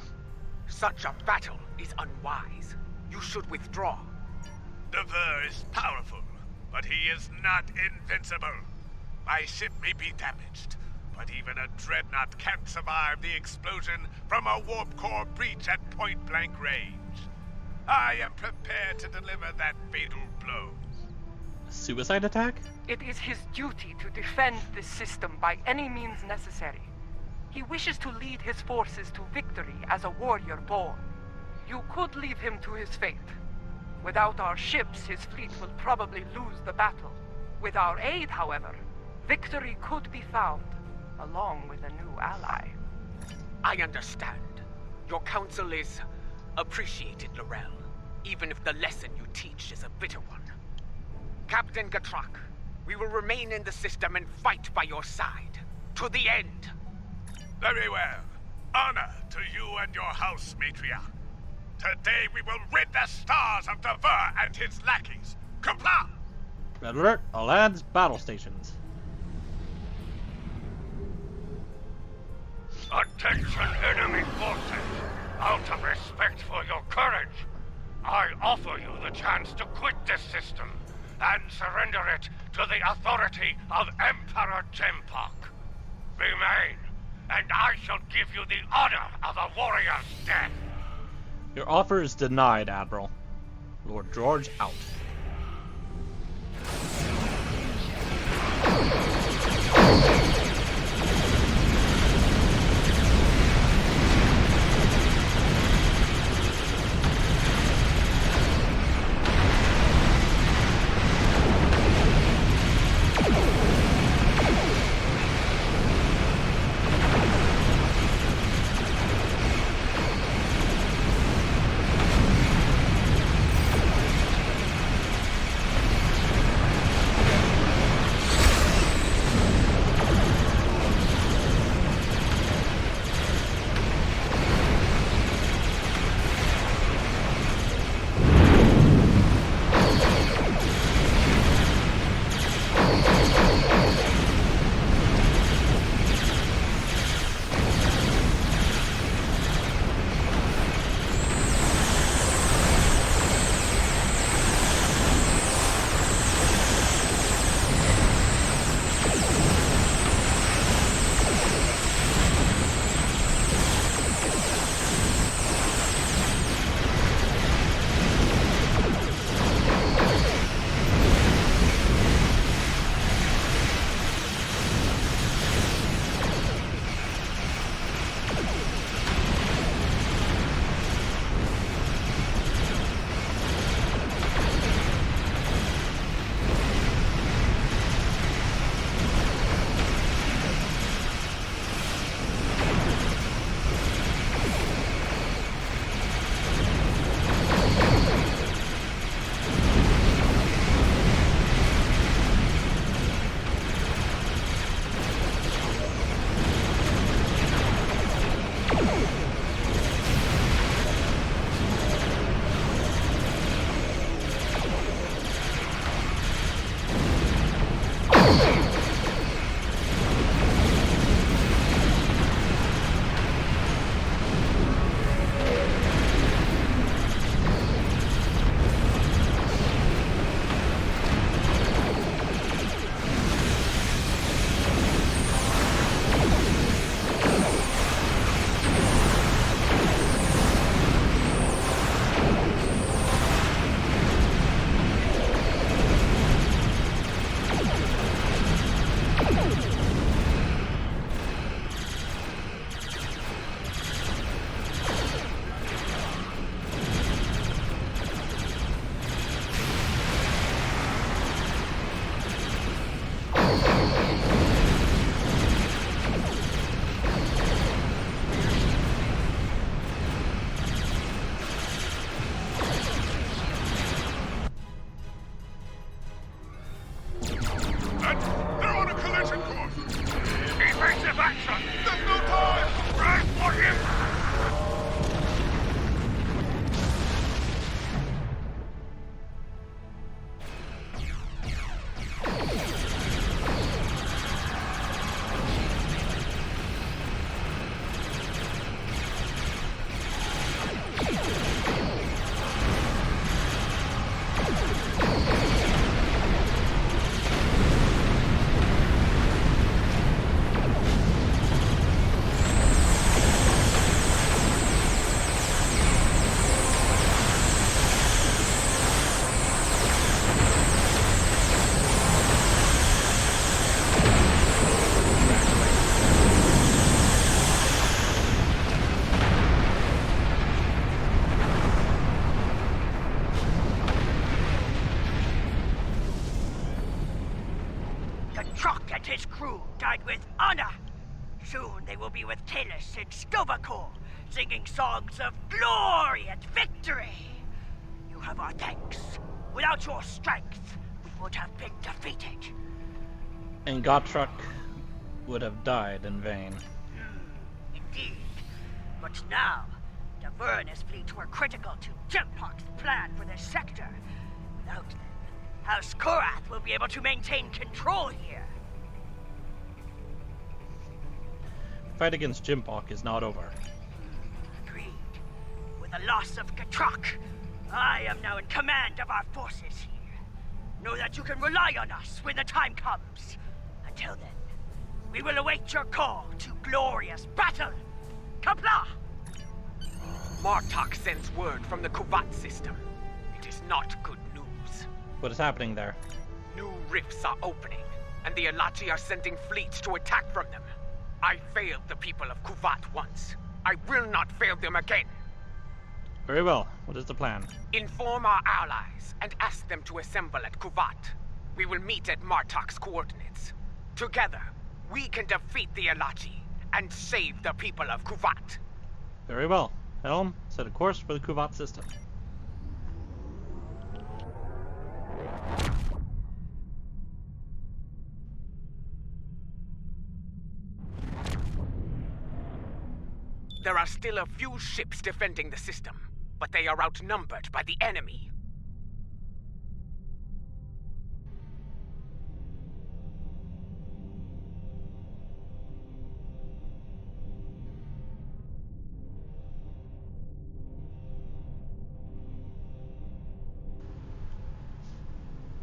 Such a battle is unwise. You should withdraw. Dever is powerful, but he is not invincible. My ship may be damaged, but even a dreadnought can't survive the explosion from a warp core breach at point-blank range. I am prepared to deliver that fatal blow. Suicide attack? It is his duty to defend this system by any means necessary. He wishes to lead his forces to victory as a warrior born. You could leave him to his fate. Without our ships, his fleet will probably lose the battle. With our aid, however, victory could be found, along with a new ally. I understand. Your counsel is appreciated, Laurel, even if the lesson you teach is a bitter one. Captain Gatrak, we will remain in the system and fight by your side, to the end. Very well. Honor to you and your house, matriarch. Today we will rid the stars of Dever and his lackeys. Comply! Red alert, all lads, battle stations. Attention, enemy forces! Out of respect for your courage, I offer you the chance to quit this system and surrender it to the authority of Emperor Jempok. Remain, and I shall give you the honor of a warrior's death. Your offer is denied, Admiral. Lord George out. There's no time! Right for him! His crew died with honor. Soon they will be with Talis in Stovacor, singing songs of glory and victory. You have our thanks. Without your strength, we would have been defeated. And Gotrek would have died in vain. Indeed. But now, the Vernus fleet were critical to Jempok's plan for this sector. Without them, House Korath will be able to maintain control here. Fight against Jimpok is not over. Agreed. With the loss of Gatrok, I am now in command of our forces here. Know that you can rely on us when the time comes. Until then, we will await your call to glorious battle. Kapla! Martok sends word from the Kuvat system. It is not good news. What is happening there? New rifts are opening, and the Alachi are sending fleets to attack from them. I failed the people of Kuvat once. I will not fail them again. Very well. What is the plan? Inform our allies and ask them to assemble at Kuvat. We will meet at Martok's coordinates. Together, we can defeat the Alachi and save the people of Kuvat. Very well. Helm, set a course for the Kuvat system. There are still a few ships defending the system, but they are outnumbered by the enemy.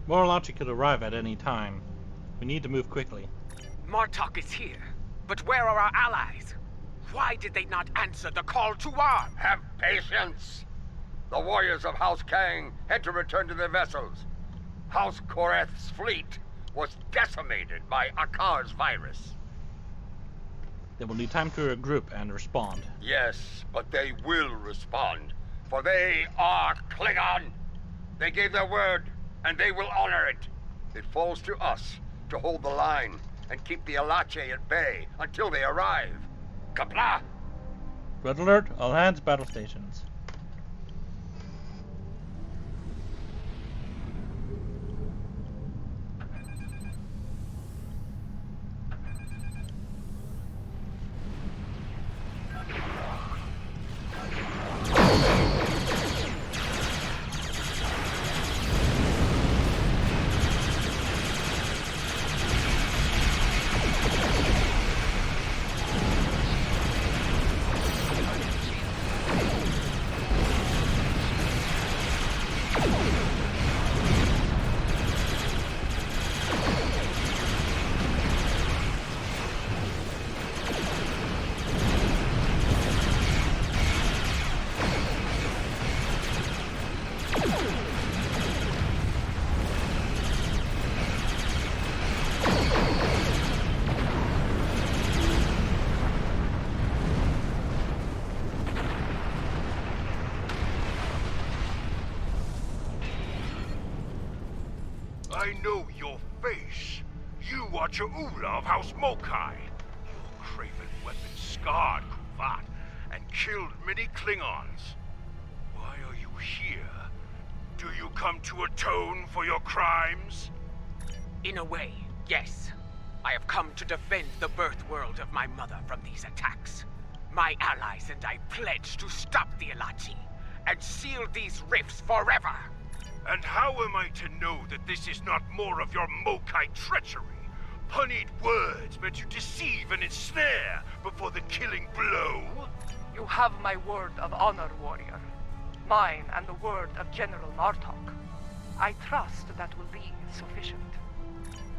More Alachi could arrive at any time. We need to move quickly. Martok is here, but where are our allies? Why did they not answer the call to arms? Have patience! The warriors of House Kang had to return to their vessels. House Korath's fleet was decimated by Akar's virus. They will need time to regroup and respond. Yes, but they will respond, for they are Klingon. They gave their word, and they will honor it. It falls to us to hold the line and keep the Alache at bay until they arrive. Kapla! Red alert, all hands, battle stations. I know your face. You are Cha'ula of House Mokai. Your craven weapon scarred Kuvat and killed many Klingons. Why are you here? Do you come to atone for your crimes? In a way, yes. I have come to defend the birth world of my mother from these attacks. My allies and I pledge to stop the Elachi and seal these rifts forever. And how am I to know that this is not more of your Mokai treachery? Honeyed words meant to deceive and ensnare before the killing blow? You have my word of honor, warrior. Mine and the word of General Martok. I trust that will be sufficient.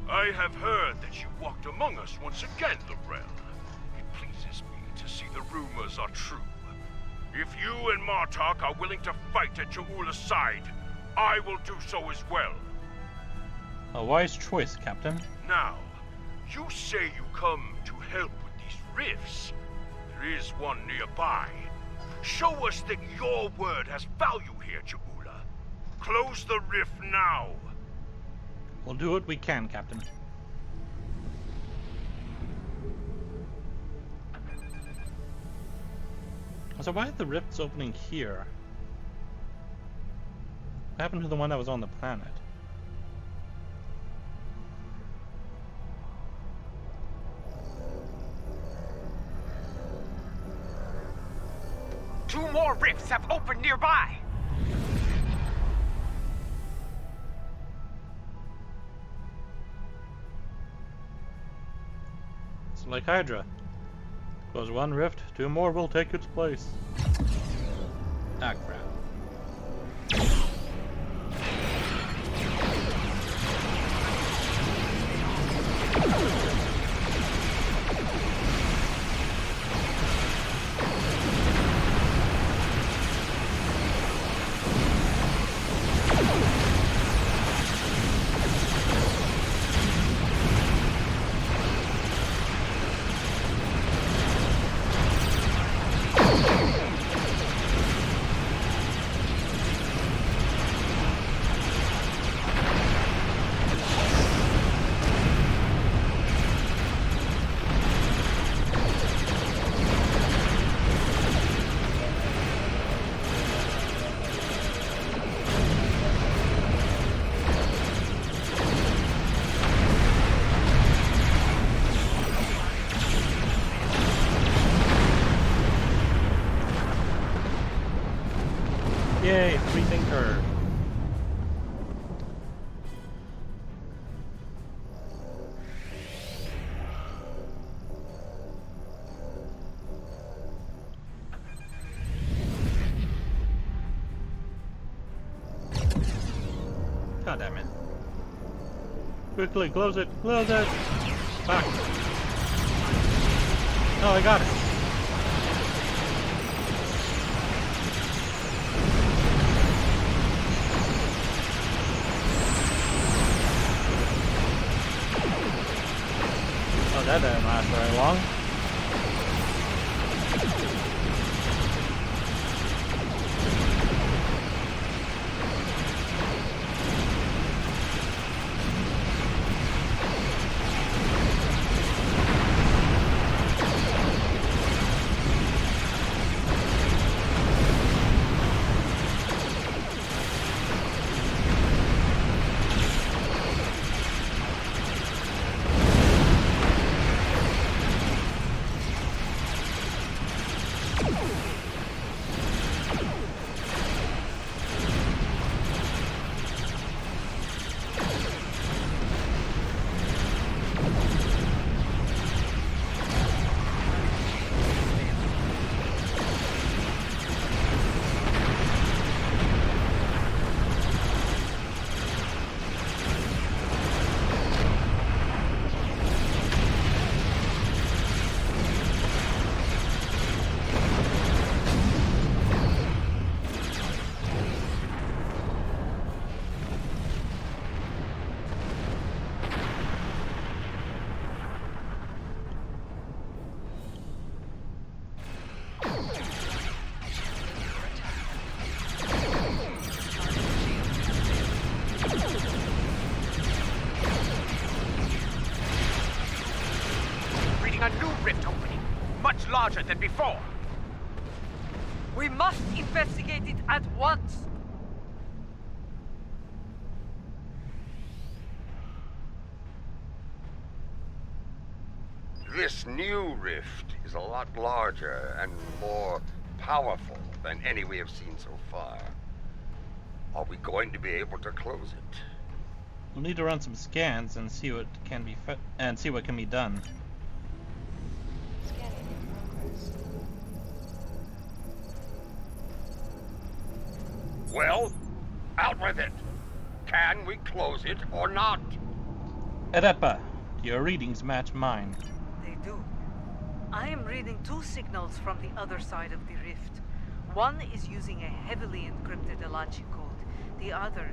I have heard that you walked among us once again, Lorel. It pleases me to see the rumors are true. If you and Martok are willing to fight at Ja'ula's side, I will do so as well. A wise choice, Captain. Now, you say you come to help with these rifts. There is one nearby. Show us that your word has value here, Ja'ula. Close the rift now. We'll do what we can, Captain. So why are the rifts opening here? What happened to the one that was on the planet? Two more rifts have opened nearby. It's like Hydra. Close one rift, two more will take its place. Ah, crap. Yay, free thinker. God damn it. Quickly, close it, close it! Fuck. Oh, I got it. Oh, that didn't last very long. A new rift opening, much larger than before. We must investigate it at once. This new rift is a lot larger and more powerful than any we have seen so far. Are we going to be able to close it? We'll need to run some scans and see what can be done. Well, out with it. Can we close it or not? Arepa, your readings match mine. They do. I am reading 2 signals from the other side of the rift. One is using a heavily encrypted Alachi code. The other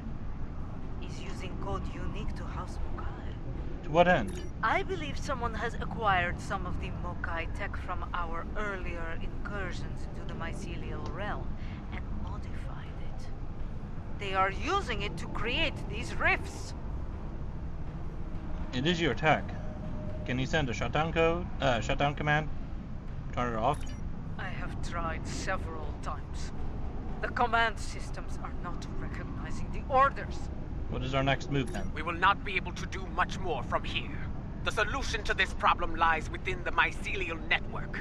is using code unique to House Mokai. To what end? I believe someone has acquired some of the Mokai tech from our earlier incursions into the mycelial realm and modified it. They are using it to create these rifts. It is your tech. Can you send a shutdown command? Turn it off? I have tried several times. The command systems are not recognizing the orders. What is our next move then? We will not be able to do much more from here. The solution to this problem lies within the mycelial network.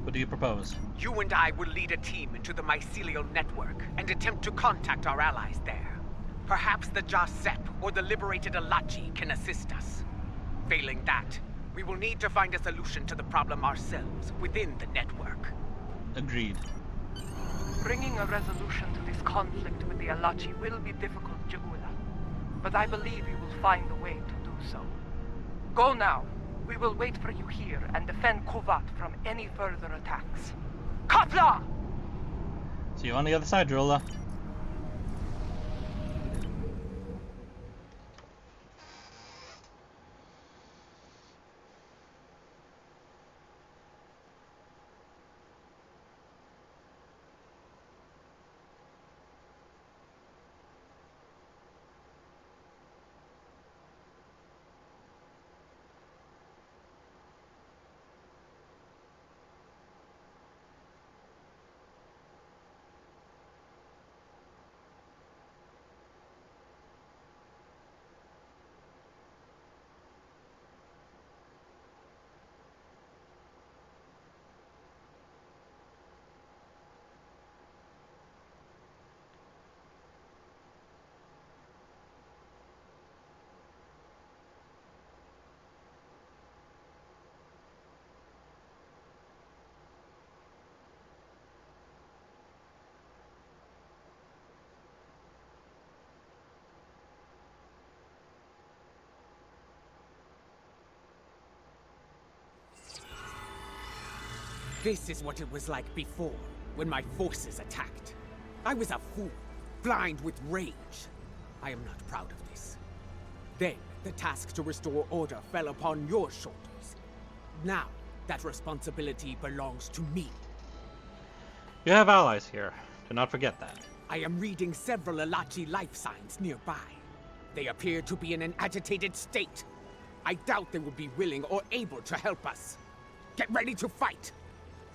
What do you propose? You and I will lead a team into the mycelial network and attempt to contact our allies there. Perhaps the Jasep or the liberated Alachi can assist us. Failing that, we will need to find a solution to the problem ourselves within the network. Agreed. Bringing a resolution to this conflict with the Alachi will be difficult, Ja'ula. But I believe you will find a way to do so. Go now. We will wait for you here and defend Kuvat from any further attacks. Kapla! See you on the other side, Drola. This is what it was like before, when my forces attacked. I was a fool, blind with rage. I am not proud of this. Then, the task to restore order fell upon your shoulders. Now, that responsibility belongs to me. You have allies here. Do not forget that. I am reading several Alachi life signs nearby. They appear to be in an agitated state. I doubt they will be willing or able to help us. Get ready to fight!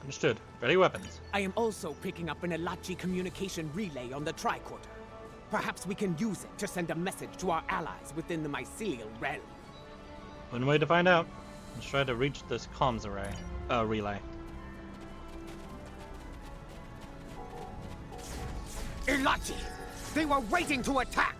Understood. Ready weapons. I am also picking up an Alachi communication relay on the tricorder. Perhaps we can use it to send a message to our allies within the mycelial realm. One way to find out. Let's try to reach this comms relay. Alachi! They were waiting to attack!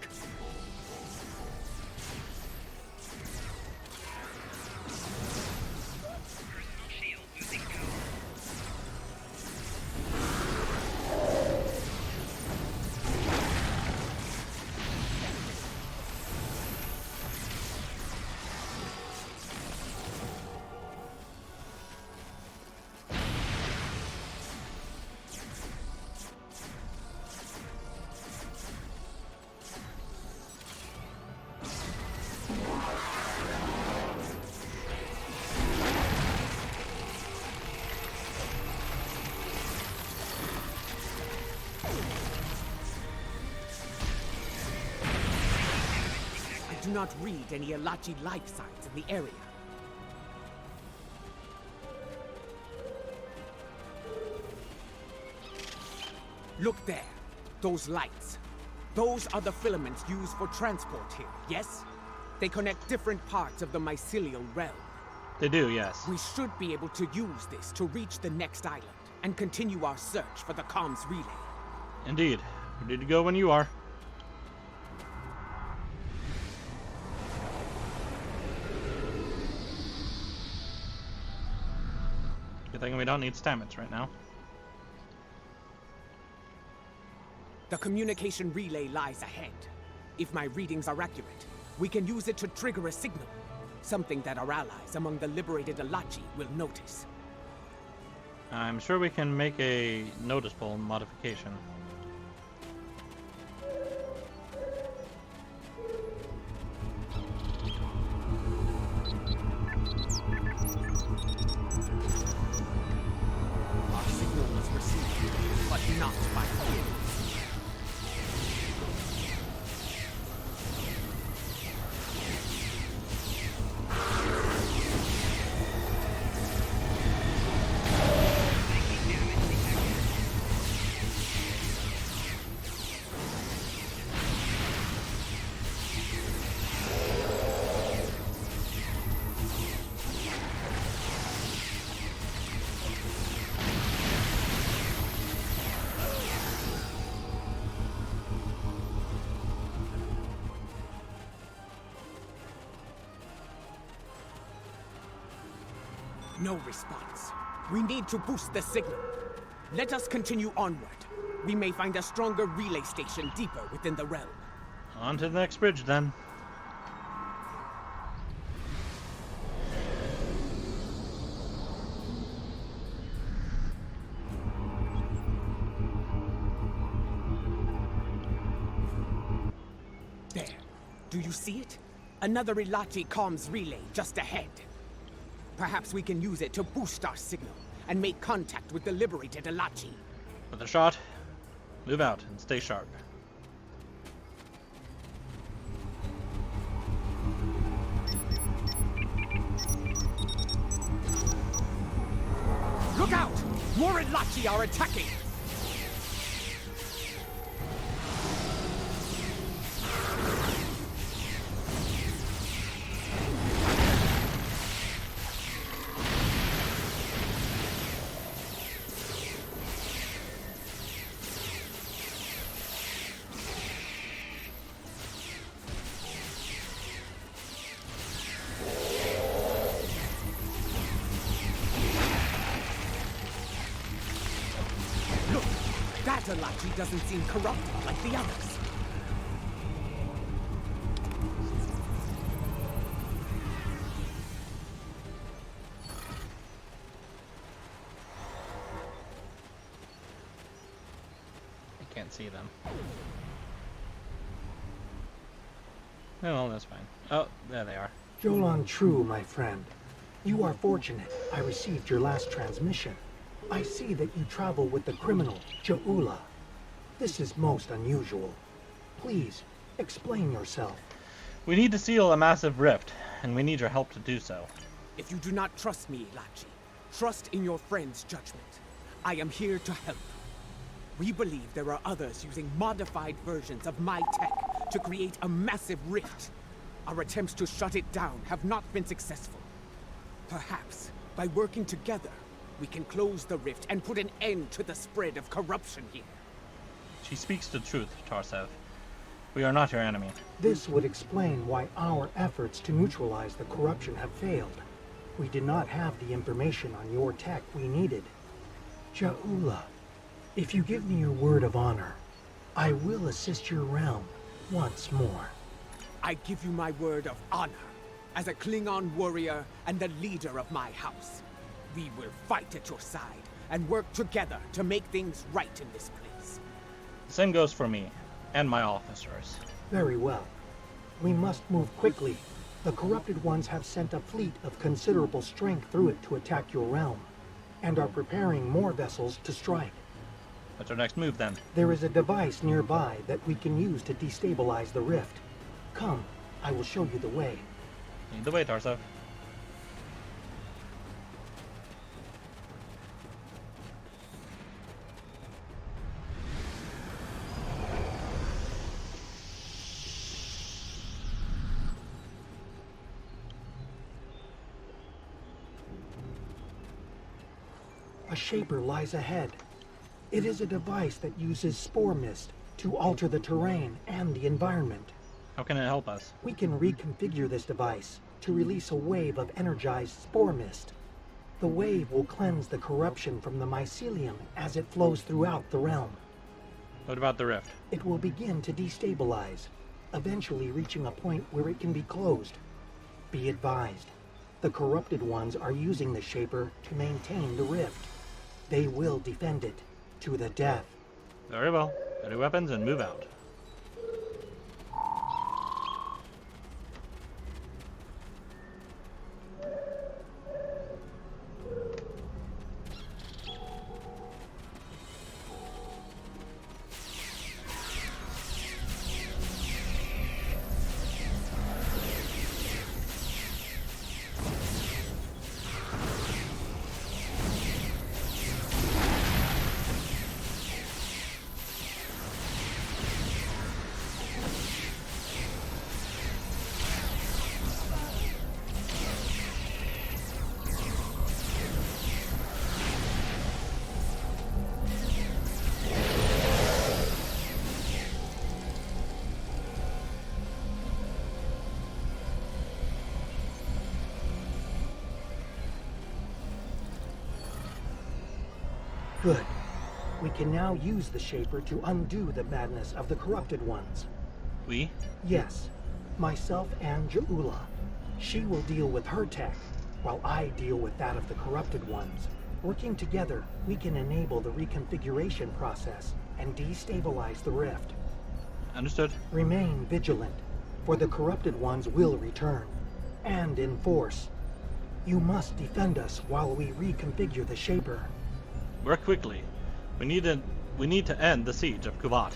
Do not read any Alachi life signs in the area. Look there. Those lights. Those are the filaments used for transport here, yes? They connect different parts of the mycelial realm. They do, yes. We should be able to use this to reach the next island and continue our search for the comms relay. Indeed. Ready to go when you are. Good thing we don't need stamets right now. The communication relay lies ahead. If my readings are accurate, we can use it to trigger a signal. Something that our allies among the liberated Alachi will notice. I'm sure we can make a noticeable modification. Our signal was received, but not by humans. No response. We need to boost the signal. Let us continue onward. We may find a stronger relay station deeper within the realm. On to the next bridge, then. There. Do you see it? Another Ilachi comms relay just ahead. Perhaps we can use it to boost our signal and make contact with the liberated Ilachi. With a shot, move out and stay sharp. Look out! More Ilachi are attacking! Look! That Ilachi doesn't seem corrupted like the others. I can't see them. Well, that's fine. Oh, there they are. Jolan True, my friend. You are fortunate. I received your last transmission. I see that you travel with the criminal, Ja'ula. This is most unusual. Please, explain yourself. We need to seal a massive rift, and we need your help to do so. If you do not trust me, Ilachi, trust in your friend's judgment. I am here to help. We believe there are others using modified versions of my tech to create a massive rift. Our attempts to shut it down have not been successful. Perhaps, by working together, we can close the rift and put an end to the spread of corruption here. She speaks the truth, Tarsev. We are not your enemy. This would explain why our efforts to neutralize the corruption have failed. We did not have the information on your tech we needed. Ja'ula, if you give me your word of honor, I will assist your realm once more. I give you my word of honor, as a Klingon warrior and the leader of my house. We will fight at your side and work together to make things right in this place. The same goes for me, and my officers. Very well. We must move quickly. The corrupted ones have sent a fleet of considerable strength through it to attack your realm, and are preparing more vessels to strike. What's our next move, then? There is a device nearby that we can use to destabilize the rift. Come, I will show you the way. Lead the way, Tarsev. A shaper lies ahead. It is a device that uses spore mist to alter the terrain and the environment. How can it help us? We can reconfigure this device to release a wave of energized spore mist. The wave will cleanse the corruption from the mycelium as it flows throughout the realm. What about the rift? It will begin to destabilize, eventually reaching a point where it can be closed. Be advised, the corrupted ones are using the shaper to maintain the rift. They will defend it to the death. Very well. Ready weapons and move out. Good. We can now use the shaper to undo the madness of the corrupted ones. We? Yes. Myself and Ja'ula. She will deal with her tech, while I deal with that of the corrupted ones. Working together, we can enable the reconfiguration process and destabilize the rift. Understood. Remain vigilant, for the corrupted ones will return, and in force. You must defend us while we reconfigure the shaper. Work quickly. We need to end the siege of Kuvat.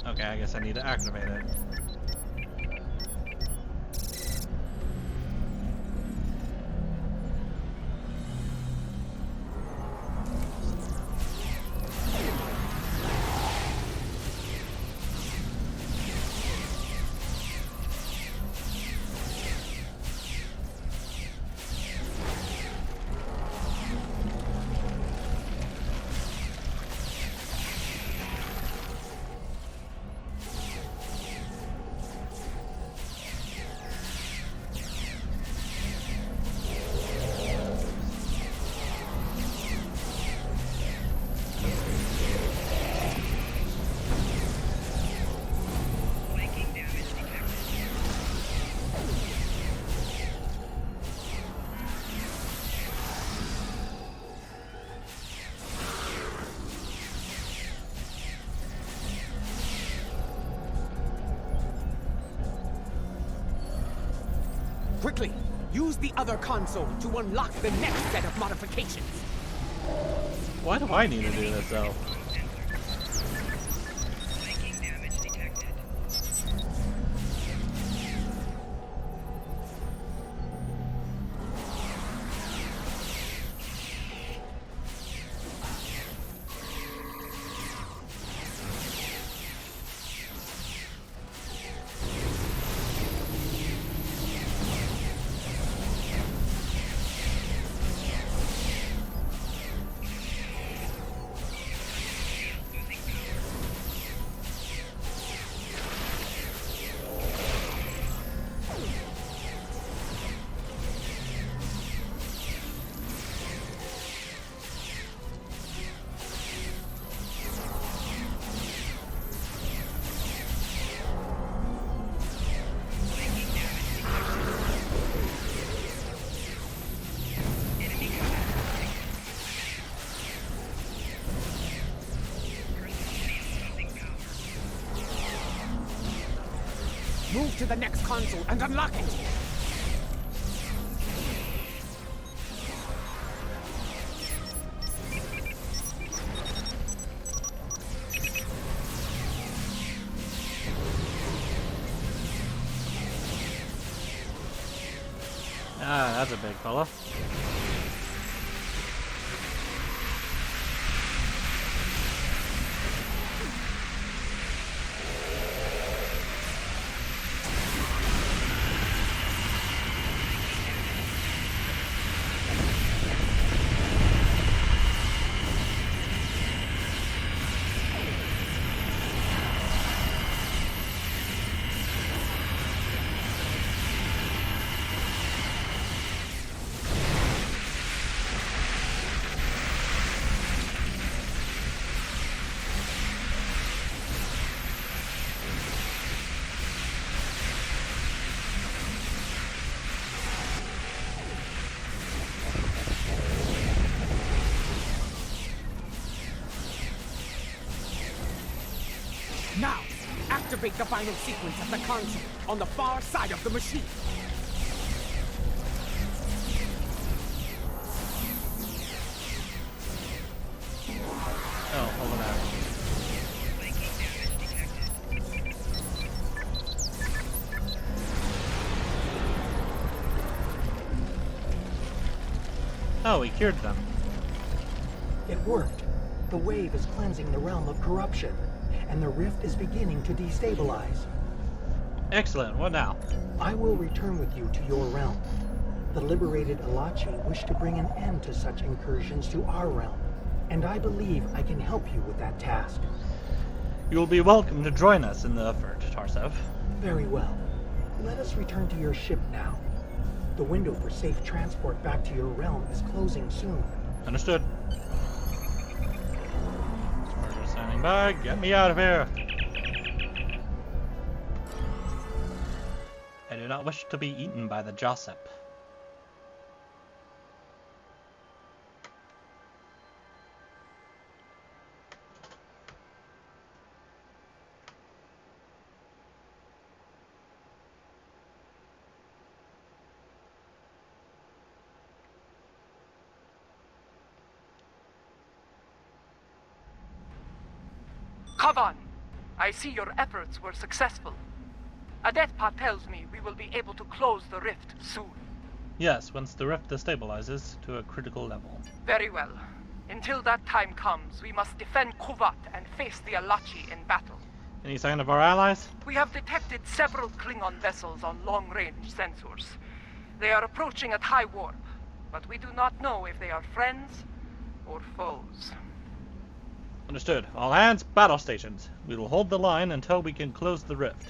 Okay, I guess I need to activate it. Quickly, use the other console to unlock the next set of modifications. Why do I need to do this, though? Move to the next console and unlock it! Ah, that's a big fella. Activate the final sequence of the console on the far side of the machine. Oh, hold on out. Oh, we cured them. It worked. The wave is cleansing the realm of corruption, and the rift is beginning to destabilize. Excellent, what now? I will return with you to your realm. The liberated Alachi wish to bring an end to such incursions to our realm, and I believe I can help you with that task. You will be welcome to join us in the effort, Tarsev. Very well. Let us return to your ship now. The window for safe transport back to your realm is closing soon. Understood. Sparta standing by. Get me out of here. I do not wish to be eaten by the Josep. Kavan, I see your efforts were successful. Adetpa tells me we will be able to close the rift soon. Yes, once the rift destabilizes to a critical level. Very well. Until that time comes, we must defend Kuvat and face the Alachi in battle. Any sign of our allies? We have detected several Klingon vessels on long-range sensors. They are approaching at high warp, but we do not know if they are friends or foes. Understood. All hands, battle stations. We will hold the line until we can close the rift.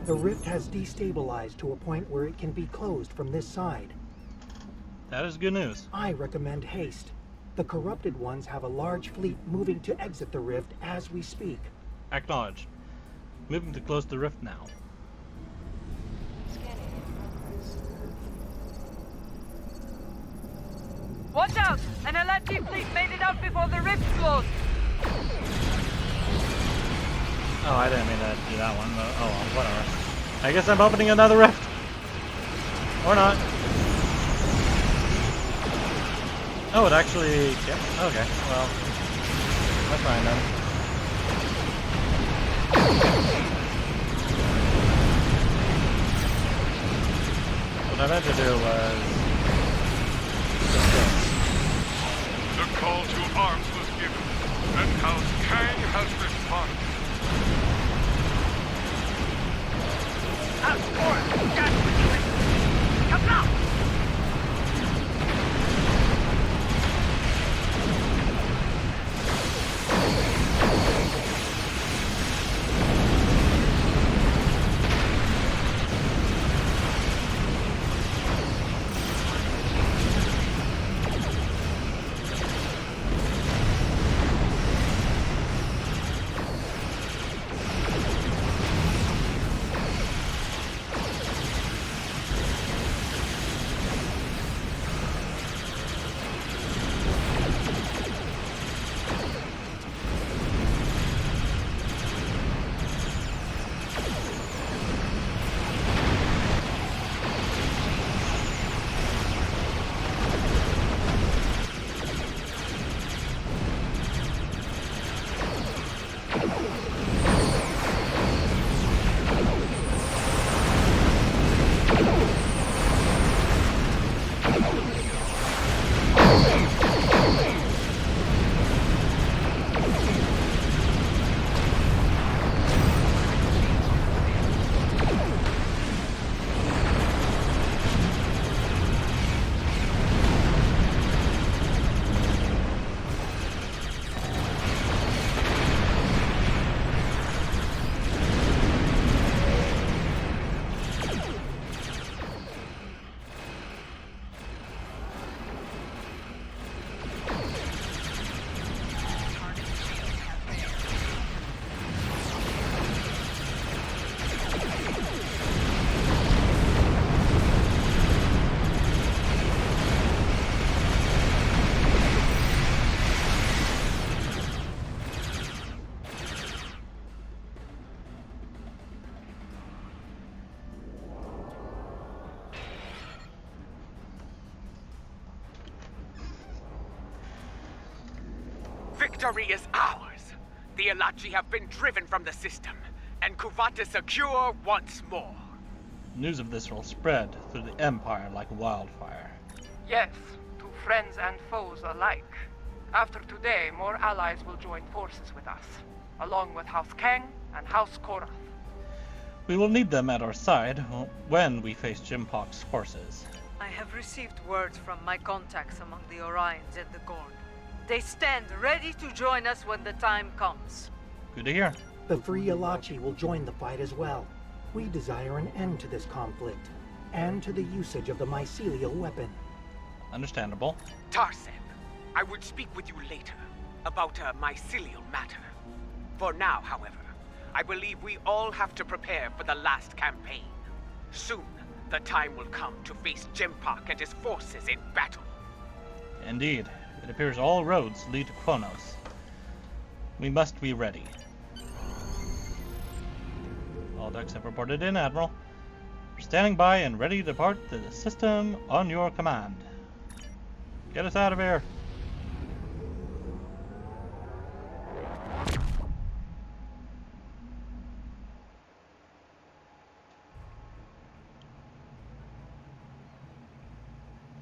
The rift has destabilized to a point where it can be closed from this side. That is good news. I recommend haste. The corrupted ones have a large fleet moving to exit the rift as we speak. Acknowledged. Moving to close the rift now. Watch out! An Alachi fleet made it out before the rift closed! Oh, I didn't mean to do that one, but oh well, whatever. I guess I'm opening another rift. Or not. Oh, it actually... yeah, okay, well... that's fine then. What I meant to do was... just this. The call to arms was given, and House Kang has responded. House Warren, got what you want. Come now! Victory is ours! The Alachi have been driven from the system, and Kuvat is secure once more. News of this will spread through the Empire like wildfire. Yes, to friends and foes alike. After today, more allies will join forces with us, along with House Kang and House Korath. We will need them at our side when we face Jimpok's forces. I have received word from my contacts among the Orions and the Gorn. They stand ready to join us when the time comes. Good to hear. The Free Alachi will join the fight as well. We desire an end to this conflict, and to the usage of the mycelial weapon. Understandable. Tarsem, I would speak with you later about a mycelial matter. For now, however, I believe we all have to prepare for the last campaign. Soon, the time will come to face Jimpok and his forces in battle. Indeed. It appears all roads lead to Kronos. We must be ready. All decks have reported in, Admiral. We're standing by and ready to depart the system on your command. Get us out of here.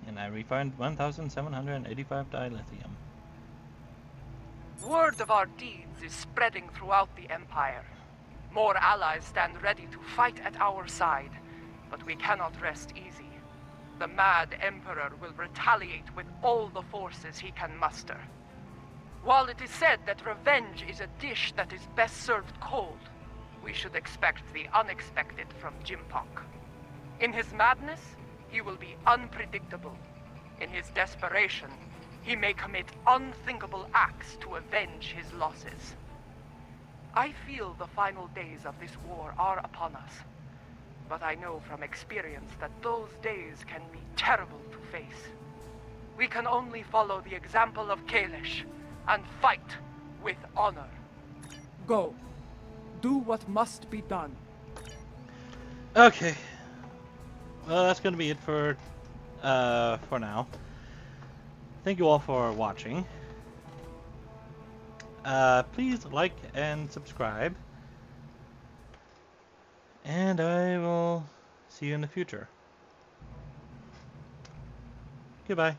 And I refined 1,785 dilithium. Word of our deeds is spreading throughout the Empire. More allies stand ready to fight at our side, but we cannot rest easy. The mad Emperor will retaliate with all the forces he can muster. While it is said that revenge is a dish that is best served cold, We should expect the unexpected from Jimpok. In his madness, he will be unpredictable. In his desperation, he may commit unthinkable acts to avenge his losses. I feel the final days of this war are upon us, but I know from experience that those days can be terrible to face. We can only follow the example of Kalish and fight with honor. Go. Do what must be done. Okay. Well, that's going to be it for now. Thank you all for watching. Please like and subscribe. And I will see you in the future. Goodbye.